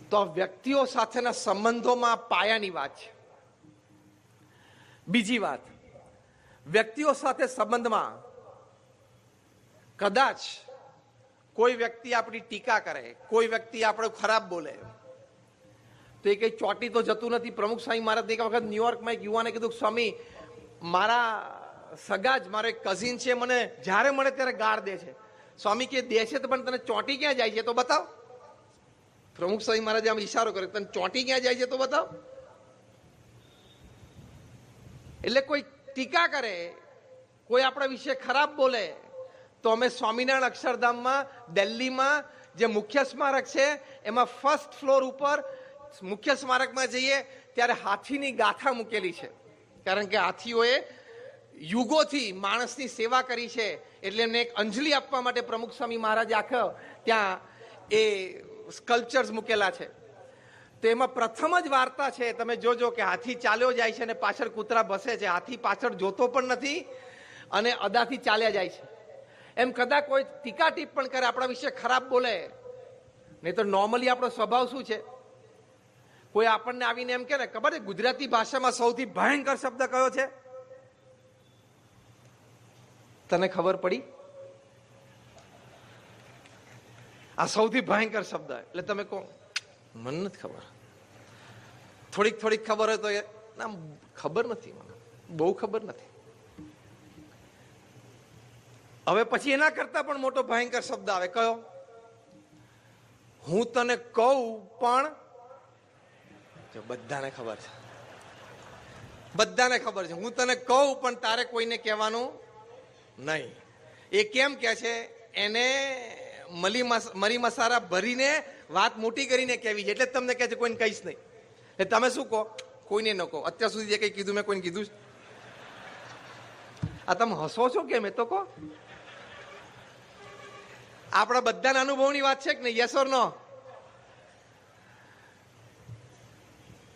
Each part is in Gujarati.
તો વ્યક્તિઓ સાથેના સંબંધોમાં પાયાની વાત છે. બીજી વાત, વ્યક્તિઓ સાથે સંબંધમાં કદાચ કોઈ વ્યક્તિ આપણી ટીકા કરે, કોઈ વ્યક્તિ આપણે ખરાબ બોલે, તો એ કઈ ચોટી તો જતું નથી. પ્રમુખ સ્વામી મહારાજ એક વખત ન્યુયોર્કમાં એક યુવાને કીધું, સ્વામી મારા સગા જ મારો એક કઝિન છે, મને જ્યારે મળે ત્યારે ગાળ દે છે. સ્વામી કે દે છે તો પણ તને ચોંટી ક્યાં જાય છે તો બતાવ. પ્રમુખ સ્વામી મહારાજે આમ ઈશારો કર્યો, તને ચોંટી ક્યાં જાય છે તો બતાવ. એટલે કોઈ ટીકા કરે, કોઈ આપણા વિશે ખરાબ બોલે, તો અમે સ્વામિનારાયણ અક્ષરધામમાં દિલ્હીમાં જે મુખ્ય સ્મારક છે એમાં ફર્સ્ટ ફ્લોર ઉપર મુખ્ય સ્મારકમાં જઈએ ત્યારે હાથીની ગાથા મૂકેલી છે. કારણ કે હાથીઓએ યુગોથી માણસની સેવા કરી છે, એટલે એમને એક અંજલિ આપવા માટે પ્રમુખ સ્વામી મહારાજે આખો ત્યાં એ સ્કલ્પચર્સ મૂકેલા છે. તો એમાં પ્રથમ જ વાર્તા છે, તમે જોજો કે હાથી ચાલ્યો જાય છે અને પાછળ કૂતરા ભસે છે. હાથી પાછળ જોતો પણ નથી અને અદાથી ચાલ્યા જાય છે. એમ કદાચ કોઈ ટીકા ટિપ્પણ કરે, આપણા વિશે ખરાબ બોલે, નહીં તો નોર્મલી આપણો સ્વભાવ શું છે? કોઈ આપણને આવીને એમ કે ને, ખબર છે ગુજરાતી ભાષામાં સૌથી ભયંકર શબ્દ કયો છે? તને ખબર પડી? આ સૌથી ભયંકર શબ્દ. એટલે તમે કહો મને નથી ખબર. થોડીક ખબર હોય તો ના ખબર નથી, મને બહુ ખબર નથી. હવે પછી એના કરતા પણ મોટો ભયંકર શબ્દ આવે, કયો? હું તને કહું પણ બધાને ખબર છે, બધાને ખબર છે. હું તને કહું પણ તારે કોઈને કહેવાનું નહીં. એ કેમ કે છે? એને મરી મસાલા ભરીને વાત મોટી કરીને કહેવી છે, એટલે જ તમને કહે છે કોઈને કહીશ નહીં. એટલે તમે શું કહો? કોઈને ન કહો. અત્યાર સુધી જે કંઈ કીધું મેં કોઈને કીધું? આ તમે હસો છો કેમ? એ તો કહો. આપણા બધાના અનુભવની વાત છે કે નહીં? યસ ઓર નો?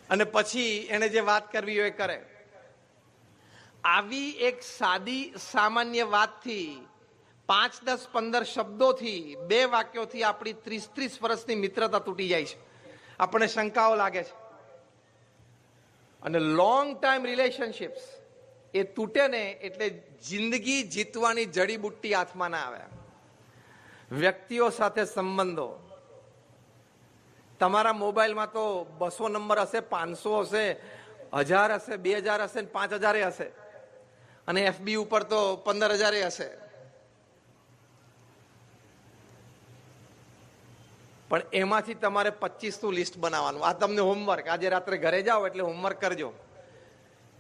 અને પછી એને જે વાત કરવી હોય એ કરે. આવી એક સાદી સામાન્ય વાતથી, 5, 10, 15 શબ્દોથી, 2 વાક્યોથી આપણી 30 વર્ષની મિત્રતા તૂટી જાય છે. આપણને શંકાઓ લાગે છે. અને લોંગ ટાઈમ રિલેશનશિપ્સ એ તૂટે ને એટલે જિંદગી જીતવાની જડીબુટ્ટી હાથમાં ના આવે. વ્યક્તિઓ સાથે સંબંધો, તમારા મોબાઈલમાં તો 200 નંબર હશે, 500 હશે, 1000 હશે, 2000 હશે, 5000 હશે, અને FB ઉપર તો 15000 હશે. પણ એમાંથી તમારે 25નું લિસ્ટ બનાવવાનું. આ તમને હોમવર્ક, આજે રાત્રે ઘરે જાઓ એટલે હોમવર્ક કરજો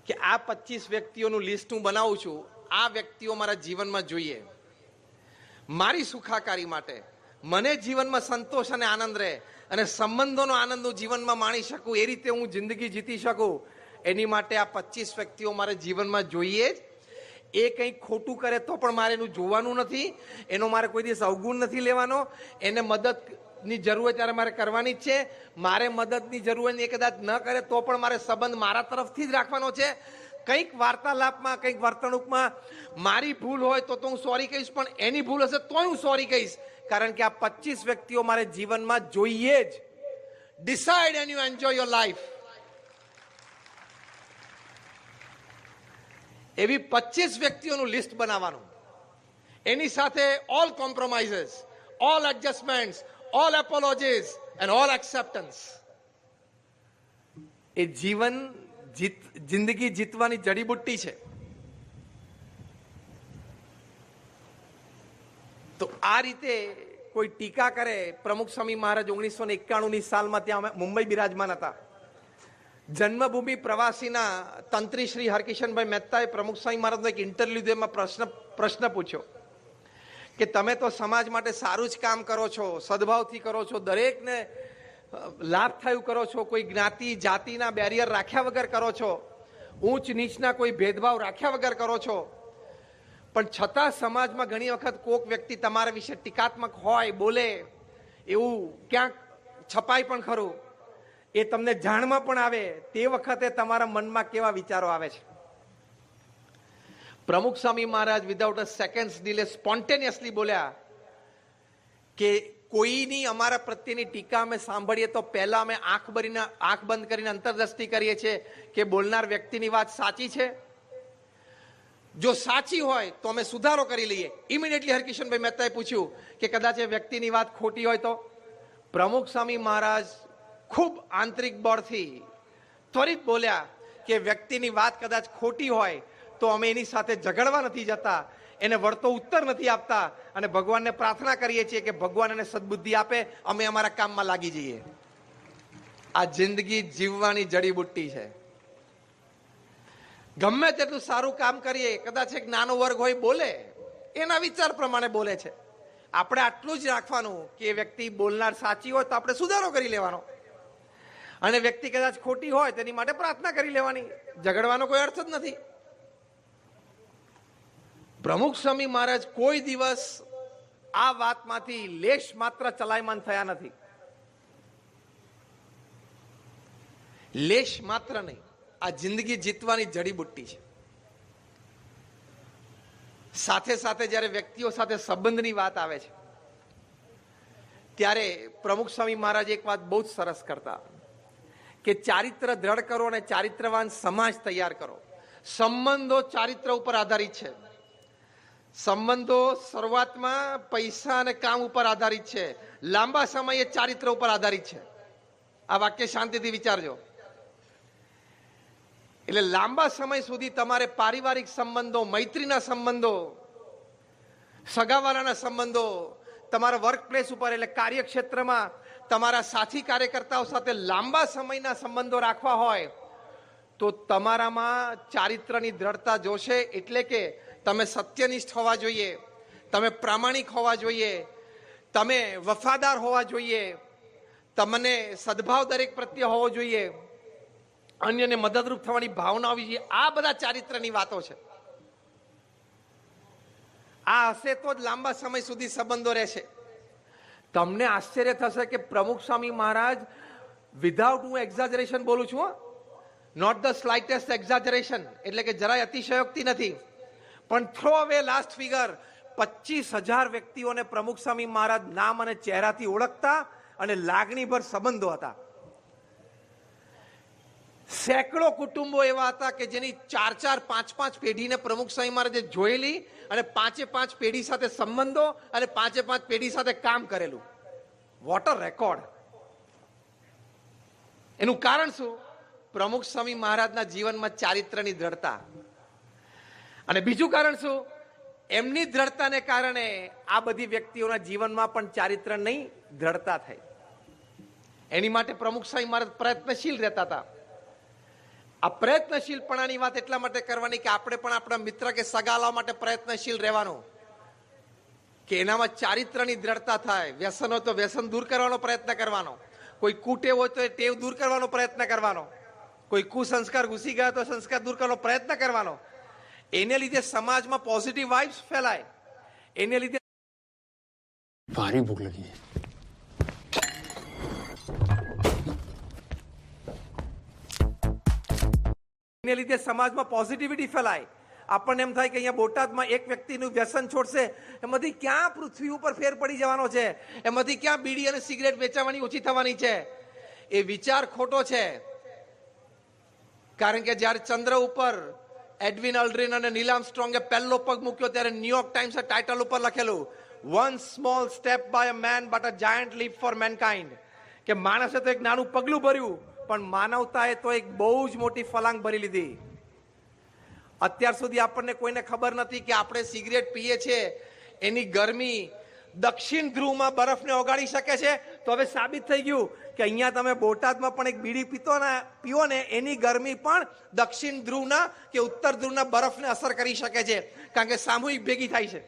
કે આ 25 વ્યક્તિઓનું લિસ્ટ હું બનાવું છું. આ વ્યક્તિઓ મારા જીવનમાં જોઈએ, મારી સુખાકારી માટે, મને જીવનમાં સંતોષ અને આનંદ રહે, અને સંબંધોનો આનંદ હું જીવનમાં માણી શકું, એ રીતે હું જિંદગી જીતી શકું. એની માટે આ 25 વ્યક્તિઓ મારે જીવનમાં જોઈએ જ. એ કંઈક ખોટું કરે તો પણ મારે એનું જોવાનું નથી, એનો મારે કોઈ દિવસ અવગુણ નથી લેવાનો. એને મદદની જરૂર હોય ત્યારે મારે કરવાની જ છે. મારે મદદની જરૂર હોય ને એ કદાચ ન કરે તો પણ મારે સંબંધ મારા તરફથી જ રાખવાનો છે. કંઈક વાર્તાલાપમાં, કંઈક વર્તણૂકમાં મારી ભૂલ હોય તો હું સોરી કહીશ, પણ એની ભૂલ હશે તોય હું સોરી કહીશ. કારણ કે આ 25 વ્યક્તિઓ મારે જીવનમાં જોઈએ જ. Decide and you enjoy your life. એવી 25 વ્યક્તિઓનું લિસ્ટ બનાવવાનું. એની સાથે all compromises, all adjustments, all apologies and all acceptance. એ જિંદગી જીતવાની જડીબુટ્ટી છે. તો આ રીતે કોઈ ટીકા કરે. પ્રમુખ સ્વામી મહારાજ 1991ની સાલમાં ત્યાં મુંબઈ બિરાજમાન હતા. જન્મભૂમિ પ્રવાસીના તંત્રી શ્રી હરકિશનભાઈ મહેતાએ પ્રમુખ સ્વામી મહારાજનો એક ઇન્ટરવ્યુ લીધો. એમાં પ્રશ્ન પૂછ્યો કે તમે તો સમાજ માટે સારું જ કામ કરો છો, સદભાવથી કરો છો, દરેકને લાભ થયું કરો છો, કોઈ જ્ઞાતિ જાતિના બેરિયર રાખ્યા વગર કરો છો, ઊંચ નીચના કોઈ ભેદભાવ રાખ્યા વગર કરો છો, પણ છતાં સમાજમાં ઘણી વખત કોઈક વ્યક્તિ તમારા વિશે ટીકાત્મક હોય, બોલે, એવું ક્યાંક છપાય પણ ખરું. એ તમને જાણમાં પણ આવે. તે વખતે તમારા મનમાં કેવા વિચારો આવે છે? Pramukh Swami Maharaj without a seconds delay spontaneously બોલ્યા કે કોઈની અમારા પ્રત્યેની ટીકા અમે સાંભળીએ તો પહેલા અમે આંખ બંધ કરીને અંતરદ્રષ્ટિ કરીએ છીએ કે બોલનાર વ્યક્તિની વાત સાચી છે. જો સાચી હોય તો અમે સુધારો કરી લઈએ. ઇમિડિયેટલી હરકિશનભાઈ મહેતાએ પૂછ્યું કે કદાચ એ વ્યક્તિની વાત ખોટી હોય તો પ્રમુખ સ્વામી મહારાજ ખૂબ આંતરિક બળથી ત્વરિત બોલ્યા કે વ્યક્તિની વાત કદાચ ખોટી હોય તો અમે એની સાથે ઝઘડવા નથી જતા, એને વળતો ઉત્તર નથી આપતા અને ભગવાનને પ્રાર્થના કરીએ છીએ કે ભગવાન એને સદબુદ્ધિ આપે, અમે અમારા કામમાં લાગી જઈએ. આ જિંદગી જીવવાની જડીબુટ્ટી છે. ગમે તેટલું સારું કામ કરીએ, કદાચ એક નાનો વર્ગ હોય બોલે, એના વિચાર પ્રમાણે બોલે છે. આપણે આટલું જ રાખવાનું કે એ વ્યક્તિ બોલનાર સાચી હોય તો આપણે સુધારો કરી લેવાનો, અને વ્યક્તિ કદાચ ખોટી હોય તેની માટે પ્રાર્થના કરી લેવાની. ઝઘડવાનો કોઈ અર્થ જ નથી. પ્રમુખ સ્વામી મહારાજ કોઈ દિવસ આ વાતમાંથી લેશ માત્ર ચલાયમાન થયા નથી. લેશ માત્ર નહીં. આ જિંદગી જીતવાની જડીબુટ્ટી છે. સાથે સાથે જ્યારે વ્યક્તિઓ સાથે સંબંધની વાત આવે છે ત્યારે પ્રમુખ સ્વામી મહારાજ એક વાત બહુ જ સરસ કરતા કે ચારિત્ર દ્રઢ કરો અને ચારિત્રવાન સમાજ તૈયાર કરો. સંબંધો ચારિત્ર ઉપર આધારિત છે. સંબંધો શરૂઆતમાં પૈસા અને કામ ઉપર આધારિત છે, લાંબા સમયે ચારિત્ર ઉપર આધારિત છે. આ વાક્ય શાંતિથી વિચારજો. એટલે લાંબા સમય સુધી તમારે પારિવારિક સંબંધો, મૈત્રીના સંબંધો, સગાવાલાના સંબંધો, તમારા વર્ક પ્લેસ ઉપર એટલે કાર્યક્ષેત્રમાં તમારા સાથી કાર્યકર્તાઓ સાથે લાંબા સમયના સંબંધો રાખવા હોય તો તમારામાં ચારિત્રની દ્રઢતા જોશે. એટલે કે તમે સત્યનિષ્ઠ હોવા જોઈએ, તમે પ્રામાણિક હોવા જોઈએ, તમે વફાદાર હોવા જોઈએ, તમને સદભાવ દરેક પ્રત્યે હોવો જોઈએ, અન્યને મદદરૂપ થવાની ભાવના હોવી જોઈએ. આ બધા ચારિત્રની વાતો છે. આ હશે તો જ લાંબા સમય સુધી સંબંધો રહેશે. તમને આશ્ચર્ય થશે કે પ્રમુખ સ્વામી મહારાજ, વિધાઉટ હું એક્ઝાજરેશન બોલું છું, નોટ ધ સ્લાઇટેસ્ટ એક્ઝાજરેશન, એટલે કે જરાય અતિશયોક્તિ નથી, પણ થ્રો અવે લાસ્ટ ફિગર 25,000 વ્યક્તિઓને પ્રમુખ સ્વામી મહારાજ નામ અને ચહેરાથી ઓળખતા અને લાગણીભર સંબંધો હતા. સેંકડો કુટુંબો એવા હતા કે જેની 4-4, 5-5 પેઢીને પ્રમુખ સ્વામી મહારાજે જોયેલી અને 5-5 પેઢી સાથે સંબંધો અને 5-5 પેઢી સાથે કામ કરેલું. What a record! એનું કારણ શું? પ્રમુખ સ્વામી મહારાજના જીવનમાં ચારિત્રની દ્રઢતા. અને બીજું કારણ શું? એમની દ્રઢતાને કારણે આ બધી વ્યક્તિઓના જીવનમાં પણ ચારિત્ર નહીં, દ્રઢતા થઈ. એની માટે પ્રમુખ સ્વામી મહારાજ પ્રયત્નશીલ રહેતા હતા. આ પ્રયત્નશીલપણાની વાત એટલા માટે કરવાની કે આપણે પણ આપણા મિત્ર કે સગાલા માટે પ્રયત્નશીલ રહેવાનું કે એનામાં ચારિત્રની દ્રઢતા થાય. વ્યસન હોય તો વ્યસન દૂર કરવાનો પ્રયત્ન કરવાનો, કોઈ કુટેવ હોય તો એ ટેવ દૂર કરવાનો પ્રયત્ન કરવાનો, કોઈ કુસંસ્કાર ઘૂસી ગયા તો સંસ્કાર દૂર કરવાનો પ્રયત્ન કરવાનો. એને લીધે સમાજમાં પોઝિટિવ વાઇબ્સ ફેલાય. એને લીધે ભારી ભૂખ લગી છે. એને લીધે સમાજમાં પોઝિટિવિટી ફેલાય. આપણને એમ થાય કે અહીંયા બોટાદમાં એક વ્યક્તિનું વ્યસન છોડશે, એમાંથી ક્યાં પૃથ્વી ઉપર ફેર પડી જવાનો છે, એમાંથી ક્યાં બીડી અને સિગરેટ વેચાવાની ઓછી થવાની છે. એ વિચાર ખોટો છે. કારણ કે જ્યારે ચંદ્ર ઉપર એડવિન અલ્ડ્રિન અને નીલ આર્મસ્ટ્રોંગે પહેલો પગ મૂક્યો ત્યારે ન્યુયોર્ક ટાઈમ્સે ટાઇટલ ઉપર લખેલું, one small step by a man but a giant leap for mankind, કે માણસે તો એક નાનું પગલું ભર્યું પણ માનવતાએ તો એક બહુ જ મોટી ફલાંગ ભરી લીધી. અત્યાર સુધી આપણને કોઈને ખબર નથી કે આપણે સિગરેટ પીએ છીએ એની ગરમી દક્ષિણ ધ્રુવમાં બરફને ઓગાળી શકે છે. તો હવે સાબિત થઈ ગયું કે અહીંયા તમે બોટાદમાં પણ એક બીડી પીઓ ને એની ગરમી પણ દક્ષિણ ધ્રુવના કે ઉત્તર ધ્રુવના બરફને અસર કરી શકે છે, કારણ કે સામૂહિક ભેગી થાય છે.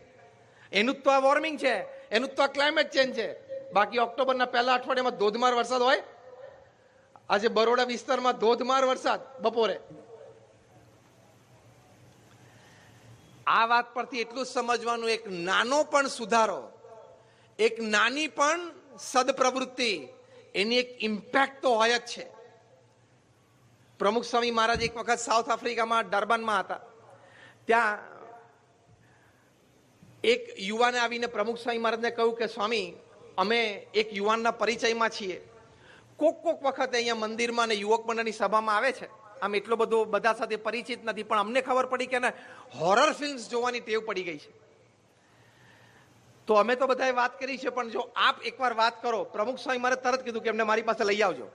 એનું તો આ વોર્મિંગ છે, એનું તો આ ક્લાઇમેટ ચેન્જ છે. બાકી ઓક્ટોબરના પહેલા અઠવાડિયામાં ધોધમાર વરસાદ હોય. આજે બરોડા વિસ્તારમાં ધોધમાર વરસાદ બપોરે. આ વાત પરથી એટલું સમજવાનું, એક નાનો પણ સુધારો, એક નાની પણ સદપ્રવૃત્તિ, એની એક ઇમ્પેક્ટ તો હોય જ છે. પ્રમુખ સ્વામી મહારાજ એક વખત સાઉથ આફ્રિકામાં ડર્બનમાં હતા. ત્યાં એક યુવાને આવીને પ્રમુખ સ્વામી મહારાજને કહ્યું કે સ્વામી, અમે એક યુવાનના પરિચયમાં છીએ. કોક વખત અહીંયા મંદિરમાં અને યુવક મંડળની સભામાં આવે છે. આમ એટલો બધો બધા સાથે પરિચિત નથી, પણ અમને ખબર પડી કે હોરર ફિલ્મ્સ જોવાની ટેવ પડી ગઈ છે. તો અમે તો બધાએ વાત કરી છે, પણ જો આપ એકવાર વાત કરો, પ્રમુખ સ્વામી મારે તરત કીધું કે એમને મારી પાસે લઈ આવજો.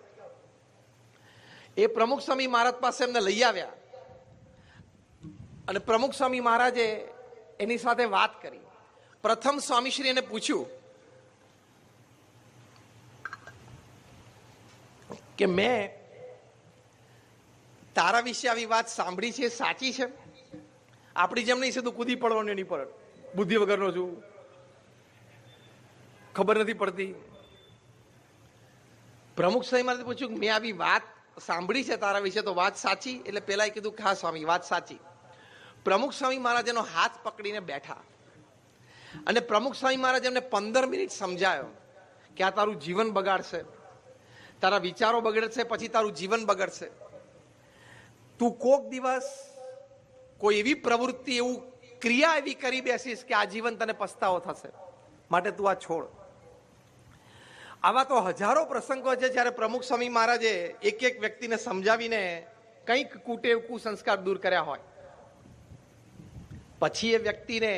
એ પ્રમુખ સ્વામી મહારાજ પાસે એમને લઈ આવ્યા અને પ્રમુખ સ્વામી મહારાજે એની સાથે વાત કરી. પ્રથમ સ્વામીશ્રી એને પૂછ્યું કે મેં તારા વિશે આવી વાત સાંભળી છે, સાચી છે? આપણી જેમ નહીં છે તું કૂદી પડવાનું એની પર, બુદ્ધિ વગરનો છું, ખબર નથી પડતી. પ્રમુખ સ્વામી મહારાજે પૂછ્યું મેં આવી વાત સાંભળી છે તારા વિશે, તો વાત સાચી? એટલે પેલા કીધું કે હા સ્વામી વાત સાચી. પ્રમુખ સ્વામી મહારાજ એનો હાથ પકડીને બેઠા અને પ્રમુખ સ્વામી મહારાજ એમને 15 મિનિટ સમજાયો કે આ તારું જીવન બગાડશે, તારા વિચારો બગડશે, પછી તારું જીવન બગડશે. તું કોક દિવસ કોઈ એવી પ્રવૃત્તિ, એવું ક્રિયા એવી કરી બેસીસ કે આ જીવન તને પસ્તાવો થશે, માટે તું આ છોડ. આવા તો હજારો પ્રસંગો છે જ્યારે પ્રમુખ સ્વામી મહારાજે એક એક વ્યક્તિને સમજાવીને કંઈક કુટેવ કુસંસ્કાર દૂર કર્યા હોય. પછી એ વ્યક્તિને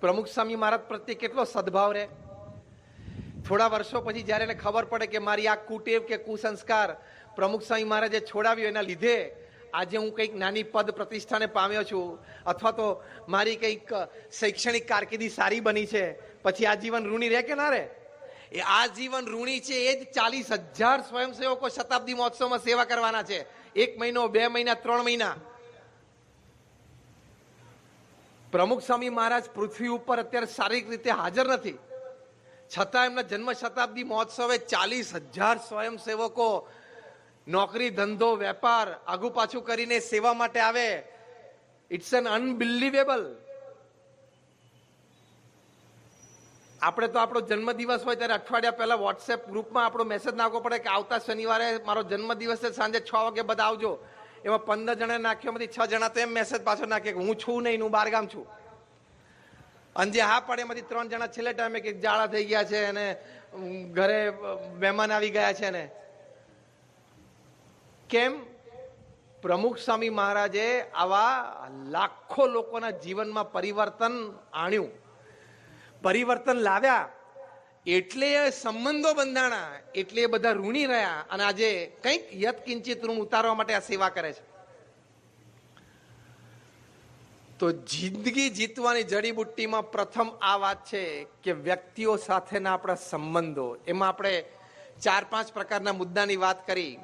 પ્રમુખ સ્વામી મહારાજ પ્રત્યે કેટલો સદભાવ રહે. થોડા વર્ષો પછી જ્યારે એને ખબર પડે કે મારી આ કુટેવ કે કુસંસ્કાર પ્રમુખ સ્વામી મહારાજે છોડાવ્યો, એના લીધે આજે હું કંઈક નાની પદ પ્રતિષ્ઠાને પામ્યો છું, અથવા તો મારી કંઈક શૈક્ષણિક કારકિર્દી સારી બની છે, પછી આ જીવન ઋણી રહે કે ના રહે? એ આજીવન ઋણી છે. એ જ 40,000 સ્વયંસેવકો શતાબ્દી મહોત્સવમાં સેવા કરવાના છે. 1 મહિનો, 2 મહિના, 3 મહિના. પ્રમુખ સ્વામી મહારાજ પૃથ્વી ઉપર અત્યારે શારીરિક રીતે હાજર નથી, છતાં એમના જન્મ શતાબ્દી મહોત્સવે 40,000 સ્વયંસેવકો નોકરી, ધંધો, વેપાર આગુ પાછું કરીને સેવા માટે આવે. It's an unbelievable. આપણે તો આપણો જન્મદિવસ હોય ત્યારે અઠવાડિયા પહેલા વોટ્સએપ ગ્રુપમાં આપણો મેસેજ નાખવો પડે કે આવતા શનિવારે મારો જન્મદિવસ છે, સાંજે 6 વાગે બધા આવજો. એમાં 15 જણા નાખ્યો, એમાંથી 6 જણા તો એમ મેસેજ પાછો નાખે કે હું છું નહીં, હું બહારગામ છું. અને જે હા પડે એમાંથી 3 જણા છેલ્લે ટાઈમે કે જાળા થઈ ગયા છે અને ઘરે મહેમાન આવી ગયા છે. ને કેમ? પ્રમુખ સ્વામી મહારાજે આવા લાખો લોકોના જીવનમાં પરિવર્તન આણ્યું, પરિવર્તન લાવ્યા, એટલે સંબંધો બંધાણા, એટલે બધા ઋણી રહ્યા અને આજે કંઈક યત્કિંચિત ઋણ ઉતારવા માટે આ સેવા કરે છે. તો જિંદગી જીતવાની જડીબુટ્ટીમાં પ્રથમ આ વાત છે કે વ્યક્તિઓ સાથેના આપણા સંબંધો. એમાં આપણે 4-5 પ્રકારના મુદ્દાની વાત કરી.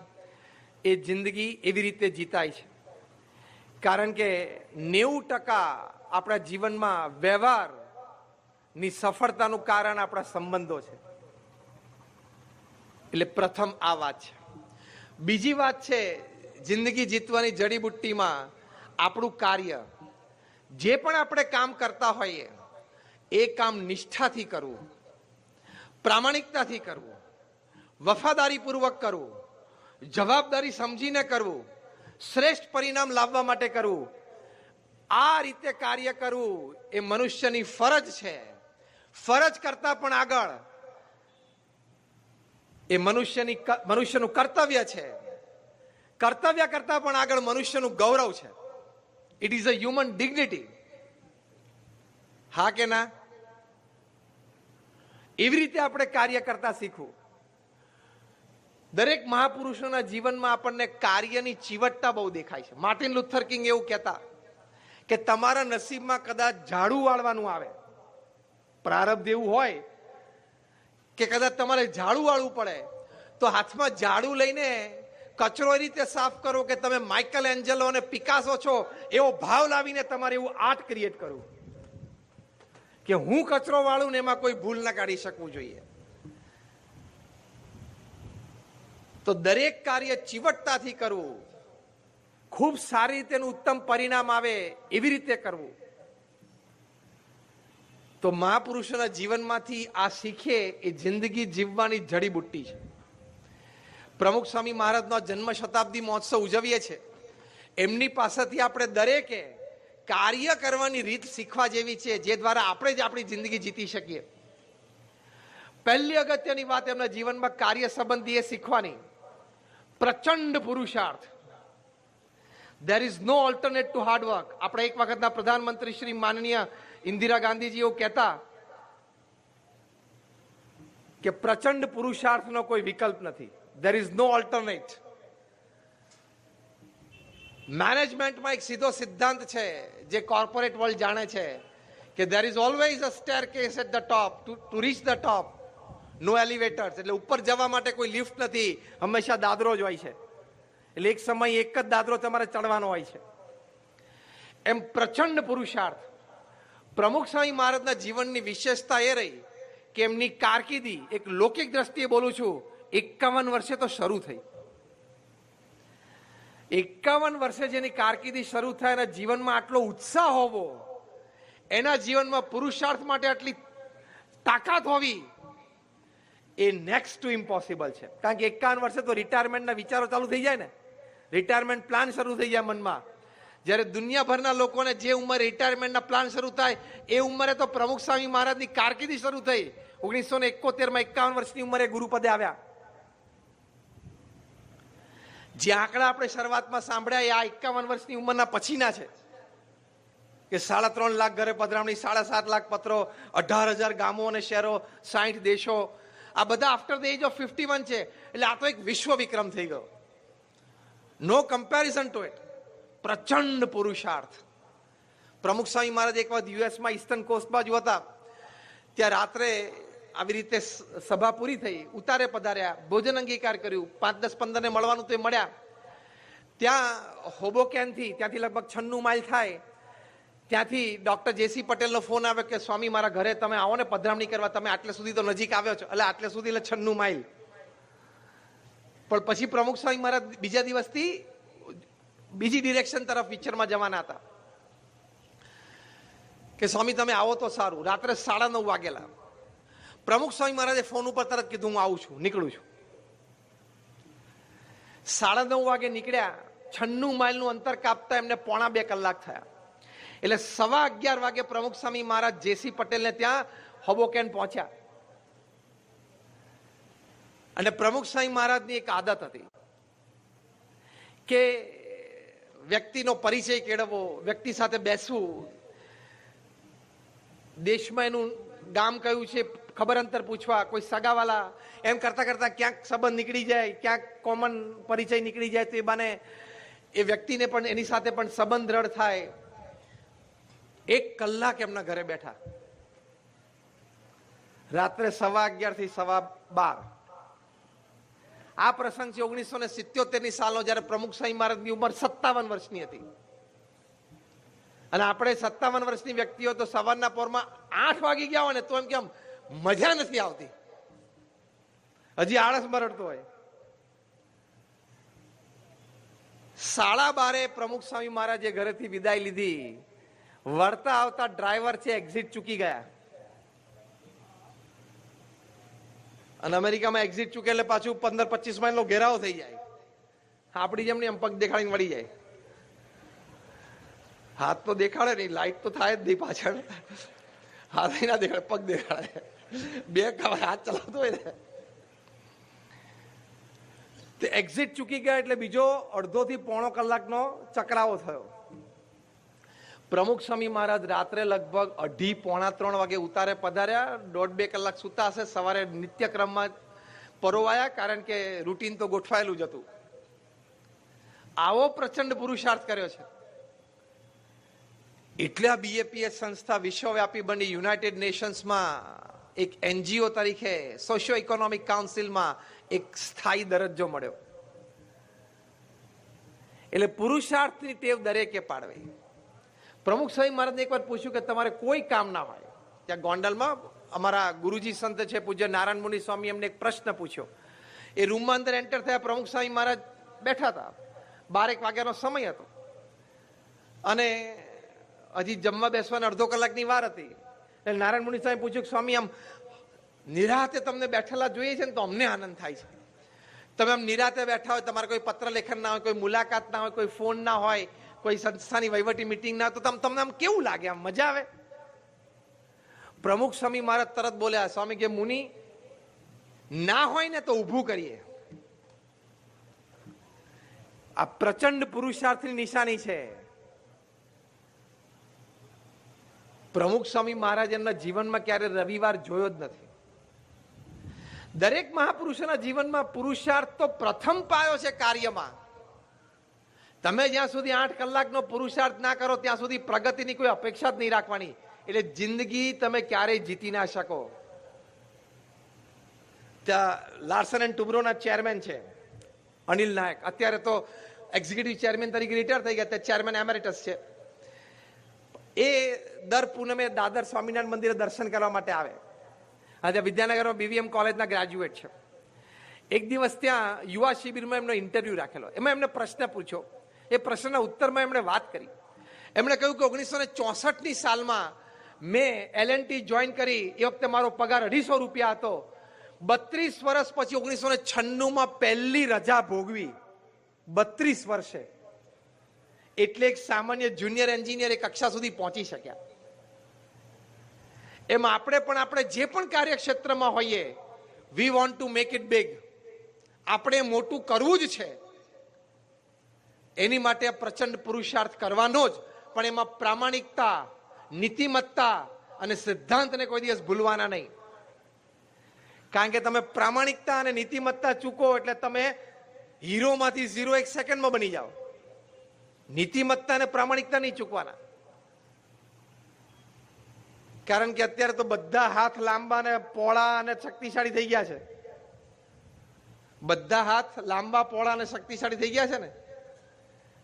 એ જિંદગી એવી રીતે જીતાય છે કારણ કે 90% આપણા જીવનમાં વ્યવહારની સફળતાનું કારણ આપણા સંબંધો છે. એટલે પ્રથમ આ વાત છે. બીજી વાત છે જિંદગી જીતવાની જડીબુટ્ટીમાં આપણું કાર્ય. જે પણ આપણે કામ કરતા હોઈએ એ કામ નિષ્ઠાથી કરવું, પ્રામાણિકતાથી કરવું, વફાદારીપૂર્વક કરવું, જવાબદારી સમજીને કરવું, શ્રેષ્ઠ પરિણામ લાવવા માટે કરવું. આ રીતે કાર્ય કરવું એ મનુષ્યની ફરજ છે. ફરજ કરતા પણ આગળ એ મનુષ્યનું કર્તવ્ય છે. કર્તવ્ય કરતા પણ આગળ મનુષ્યનું ગૌરવ છે. It is a human dignity. હા કે ના? એવી રીતે આપણે કાર્ય કરતા શીખવું. દરેક મહાપુરુષોના જીવનમાં આપણને કાર્યની ચીવટતા બહુ દેખાય છે. માર્ટિન લુથર કિંગ એવું કહેતા કે તમારા નસીબમાં કદાચ ઝાડુ વાળવાનું આવે, પ્રારબ્ધ એવું હોય કે કદાચ તમારે ઝાડુ વાળવું પડે, તો હાથમાં ઝાડુ લઈને કચરો એ રીતે સાફ કરો કે તમે માઇકલ એન્જલો અને પિકાસો છો એવો ભાવ લાવીને તમારે એવું આર્ટ ક્રિએટ કરવું કે હું કચરો વાળું ને એમાં કોઈ ભૂલ ના કાઢી શકવું જોઈએ. તો દરેક કાર્ય ચીવટતાથી કરવું, ખૂબ સારી રીતે ઉત્તમ પરિણામ આવે એવી રીતે કરવું. તો મહાપુરુષોના જીવનમાંથી આ શીખે એ જિંદગી જીવવાની જડીબુટ્ટી છે. પ્રમુખ સ્વામી મહારાજનો જન્મ શતાબ્દી મહોત્સવ ઉજવીએ છીએ. એમની પાસેથી આપણે દરેકે કાર્ય કરવાની રીત શીખવા જેવી છે, જે દ્વારા આપણે જ આપણી જિંદગી જીતી શકીએ. પહેલી અગત્યની વાત એમના જીવનમાં કાર્ય સંબંધી એ શીખવાની, પ્રચંડ પુરુષાર્થ. There is no alternate to hard work. આપણે એક વખતના પ્રધાનમંત્રી શ્રી માનનીય ઇન્દિરા ગાંધીજી એવું કહેતા કે પ્રચંડ પુરુષાર્થનો કોઈ વિકલ્પ નથી. There is no alternate. મેનેજમેન્ટમાં એક સીધો સિદ્ધાંત છે જે કોર્પોરેટ વર્લ્ડ જાણે છે કે there is always a staircase at the top. To reach the top no elevators. એટલે ઉપર જવા માટે કોઈ લિફ્ટ નથી, હંમેશા દાદરો જ હોય છે. એટલે એક સમય એક જ દાદરો તમારે ચડવાનો હોય છે. એમ પ્રચંડ પુરુષાર્થ. પ્રમુખ સ્વામી મહારાજના જીવનની વિશેષતા એ રહી કે એમની કારકિર્દી, એક લૌકિક દ્રષ્ટિએ બોલું છું, 51 વર્ષે તો શરૂ થઈ. 51 વર્ષે જેની કારકિર્દી શરૂ થાય, એના જીવનમાં આટલો ઉત્સાહ હોવો, એના જીવનમાં પુરુષાર્થ માટે આટલી તાકાત હોવી, એ નેક્સ્ટ ટુ ઇમ્પોસિબલ છે. કારણ કે 51 વર્ષે તો રિટાયરમેન્ટના વિચારો ચાલુ થઈ જાય ને, રિટાયરમેન્ટ પ્લાન શરૂ થઈ જાય મનમાં. જ્યારે દુનિયાભરના લોકોને જે ઉંમરે રિટાયરમેન્ટના પ્લાન શરૂ થાય, એ ઉંમરે તો પ્રમુખ સ્વામી મહારાજની કારકિર્દી શરૂ થઈ. 1971માં 51 વર્ષની ઉંમરે ગુરુપદે આવ્યા. જે આંકડા આપણે શરૂઆતમાં સાંભળ્યા એ આ 51 વર્ષની ઉંમરના પછીના છે કે 3.5 લાખ ઘરે પધરામણી, 7.5 લાખ પત્રો, 18,000 ગામો અને શહેરો, 60 દેશો, આ બધા આફ્ટર ધ એજ ઓફ 51 છે. એટલે આ તો એક વિશ્વ વિક્રમ થઈ ગયો. નો કમ્પેરિઝન ટુ ઇટ. પ્રચંડ પુરુષાર્થ. પ્રમુખ સ્વામી મહારાજ એક વખત યુએસમાં ઈસ્ટર્ન કોસ્ટ બાજુ હતા. ત્યાં રાત્રે આવી રીતે સભા પૂરી થઈ, ઉતારે પધાર્યા, ભોજન અંગીકાર કર્યું, 5, 10, 15 ને મળવાનું તો એ મળ્યા. ત્યાં હોબોકેનથી, ત્યાંથી લગભગ 96 માઇલ થાય, ત્યાંથી ડોક્ટર જેસી પટેલનો ફોન આવ્યો કે સ્વામી મારા ઘરે તમે આવો ને પધરામણી કરવા, તમે આટલે સુધી તો નજીક આવ્યો છો. એટલે આટલે સુધી એટલે 96 માઇલ. પણ પછી પ્રમુખ સ્વામી મહારાજ બીજા દિવસથી બીજી ડિરેક્શન તરફ પિક્ચરમાં જવાના હતા કે સ્વામી તમે આવો તો સારું. રાત્રે 9:30 વાગેલા. પ્રમુખ સ્વામી મહારાજે ફોન ઉપર તરત કીધું હું આવું છું, નીકળું છું. 9:30 વાગે નીકળ્યા. 96 માઇલનું અંતર કાપતા એમને 1.25 કલાક થયા. એટલે 11:15 વાગે પ્રમુખ સ્વામી મહારાજ જેસી પટેલને ત્યાં હોબોકેન પહોંચ્યા. અને પ્રમુખ સ્વામી મહારાજની એક આદત હતી કે વ્યક્તિનો પરિચય કેળવવો, વ્યક્તિ સાથે બેસવું, દેશમાં એનું ગામ કયું છે ખબર અંતર પૂછવા, કોઈ સગાવાલા, એમ કરતા કરતા ક્યાંક સંબંધ નીકળી જાય, ક્યાંક કોમન પરિચય નીકળી જાય તો એ બાને એ વ્યક્તિને પણ એની સાથે પણ સંબંધ દ્રઢ થાય. 1 કલાક એમના ઘરે બેઠા. રાત્રે 11:15 થી 12:15. આ પ્રસંગ છે 1977ની સાલનો, જ્યારે પ્રમુખ સ્વામી મહારાજની ઉંમર 57 વર્ષની હતી. અને આપણે 57 વર્ષની વ્યક્તિઓ તો સવારના પોરમાં 8 વાગી ગયા હોય ને તો એમ કેમ મજા નથી આવતી, હજી આળસ મરડતો હોય. 12:30 પ્રમુખ સ્વામી મહારાજે ઘરેથી વિદાય લીધી. વળતા આવતા ડ્રાઈવર છે એક્ઝિટ ચૂકી ગયા. અને અમેરિકામાં એક્ઝિટ ચૂકે એટલે પાછું 15-25 માઇલનો ઘેરાવો થઈ જાય. આપણી જેમ નહીં, પગ દેખાડીને વળી જાય. હાથ તો દેખાડે નહીં, લાઈટ તો થાય જ નહીં પાછળ. હાથ ના દેખાડે, પગ દેખાડે. 2 હાથ ચલાવતો હોય ને તે એક્ઝિટ ચૂકી ગયા. એટલે બીજો 1.5 થી 1.25 કલાકનો ચકરાવો થયો. પ્રમુખ સ્વામી મહારાજ રાત્રે લગભગ 2:30-3 વાગે ઉતારે પધાર્યા. 1.5-2 કલાક સુતા હશે. સવારે નિત્યક્રમમાં પરોવાયા, કારણ કે રૂટીન તો ગોઠવાયેલું જ હતું. આવો પ્રચંડ પુરુષાર્થ કર્યો છે. એટલે આ બીએપીએસ સંસ્થા વિશ્વવ્યાપી બની. યુનાઇટેડ નેશન્સમાં એક એનજીઓ તરીકે સોશિયો ઇકોનોમિક કાઉન્સિલમાં એક સ્થાયી દરજ્જો મળ્યો. એટલે પુરુષાર્થની ટેવ દરેકે પાડવી. પ્રમુખ સ્વામી મહારાજને એકવાર પૂછ્યું કે તમારે કોઈ કામ ના હોય, ત્યાં ગોંડલમાં અમારા ગુરુજી સંત છે પૂજ્ય નારાયણ મુનિ સ્વામી, એમને એક પ્રશ્ન પૂછ્યો. એ રૂમમાં અંદર એન્ટર થયા. પ્રમુખ સ્વામી મહારાજ બેઠા હતા. 12 વાગ્યાનો સમય હતો અને હજી જમવા બેસવાને 1/2 કલાકની વાર હતી. એટલે નારાયણ મુનિ સ્વામી પૂછ્યું કે સ્વામી આમ નિરાતે તમને બેઠેલા જોઈએ છે ને તો અમને આનંદ થાય છે. તમે આમ નિરાતે બેઠા હોય, તમારે કોઈ પત્ર લેખન ના હોય, કોઈ મુલાકાત ના હોય, કોઈ ફોન ના હોય, કોઈ સંસ્થાની વહીવટી મીટિંગ ના, તો તમને આમ કેવું લાગે, આમ મજા આવે? પ્રમુખ સ્વામી મહારાજ તરત બોલ્યા, સ્વામી કે મુનિ ના હોય ને તો ઊભું કરીએ. આ પ્રચંડ પુરુષાર્થની નિશાની છે. પ્રમુખ સ્વામી મહારાજ એમના જીવનમાં ક્યારે રવિવાર જોયો જ નથી. દરેક મહાપુરુષોના જીવનમાં પુરુષાર્થ તો પ્રથમ પાયો છે કાર્યમાં. તમે જ્યાં સુધી 8 કલાકનો પુરુષાર્થ ના કરો ત્યાં સુધી પ્રગતિની કોઈ અપેક્ષા જ નહીં રાખવાની. એટલે જિંદગી તમે ક્યારેય જીતી ના શકો. ત્યાં લાર્સન એન્ડ ટુબ્રોના ચેરમેન છે અનિલ નાયક. અત્યારે તો એક્ઝિક્યુટિવ ચેરમેન તરીકે રિટાયર થઈ ગયા, ચેરમેન એમેરિટસ છે. એ દર પૂનમે દાદર સ્વામિનારાયણ મંદિરે દર્શન કરવા માટે આવે. આજે વિદ્યાનગરમાં BVM કોલેજના ગ્રેજ્યુએટ છે. એક દિવસ ત્યાં યુવા શિબિરમાં એમનો ઇન્ટરવ્યુ રાખેલો. એમાં એમને પ્રશ્ન પૂછ્યો. એ પ્રશ્નના ઉત્તરમાં એમણે વાત કરી. એમણે કહ્યું કે 1964ની સાલમાં મેં L&T જોઈન કરી. એ વખતે મારો પગાર 250 રૂપિયા હતો. 32 વર્ષ પછી 1996માં પહેલી રજા ભોગવી. 32 વર્ષે. એટલે એક સામાન્ય જુનિયર એન્જિનિયર એ કક્ષા સુધી પહોંચી શક્યા. એમ આપણે જે પણ કાર્યક્ષેત્રમાં હોઈએ, we want to make it big. આપણે મોટું કરવું જ છે. એની માટે પ્રચંડ પુરુષાર્થ કરવાનો જ, પણ એમાં પ્રામાણિકતા, નીતિમત્તા અને સિદ્ધાંતને કોઈ દિવસ ભૂલવાના નહીં. કારણ કે તમે પ્રામાણિકતા અને નીતિમત્તા ચૂકો એટલે તમે હીરોમાંથી 0 એક સેકન્ડમાં બની જાઓ. નીતિમત્તા અને પ્રામાણિકતા નહીં ચૂકવાના. કારણ કે અત્યારે તો બધા હાથ લાંબા ને પોળા અને શક્તિશાળી થઈ ગયા છે. બધા હાથ લાંબા, પોળા અને શક્તિશાળી થઈ ગયા છે ને.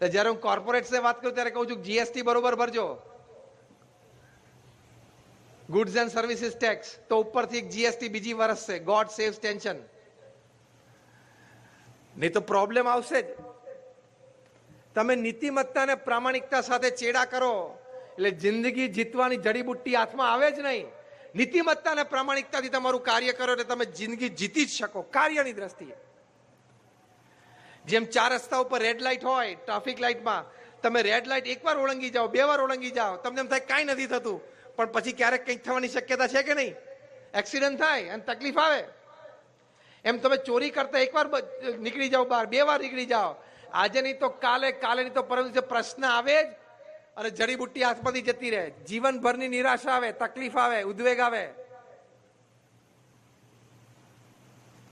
જયારે હું કોર્પોરેટ સે વાત કરું ત્યારે કહું છું GST બરોબર ભરજો, ગુડ્સ એન્ડ સર્વિસીસ ટેક્સ, તો ઉપરથી એક GST બીજી વર્ષ છે. God saves tension. નહીં તો પ્રોબ્લેમ આવશે જ. તમે નીતિમત્તા અને પ્રામાણિકતા સાથે ચેડા કરો એટલે જિંદગી જીતવાની જડીબુટ્ટી હાથમાં આવે જ નહીં. નીતિમત્તા અને પ્રામાણિકતાથી તમારું કાર્ય કરો એટલે તમે જિંદગી જીતી જ શકો કાર્યની દ્રષ્ટિએ. જેમ 4 રસ્તા ઉપર રેડ લાઇટ હોય, ટ્રાફિક લાઇટમાં તમે રેડ લાઇટ એકવાર ઓળંગી જાઓ, 2 વાર ઓળંગી જાઓ, તમને એમ થાય કાંઈ નથી થતું, પણ પછી ક્યારેક કંઈક થવાની શક્યતા છે કે નહીં? એક્સિડન્ટ થાય અને તકલીફ આવે. એમ તમે ચોરી કરતા એકવાર નીકળી જાઓ બહાર, 2 વાર નીકળી જાઓ, આજે નહીં તો કાલે, કાલે નહીં તો પરમ દિવસે પ્રશ્ન આવે જ અને જડીબુટ્ટી હાથમાંથી જતી રહે. જીવનભરની નિરાશા આવે, તકલીફ આવે, ઉદ્વેગ આવે.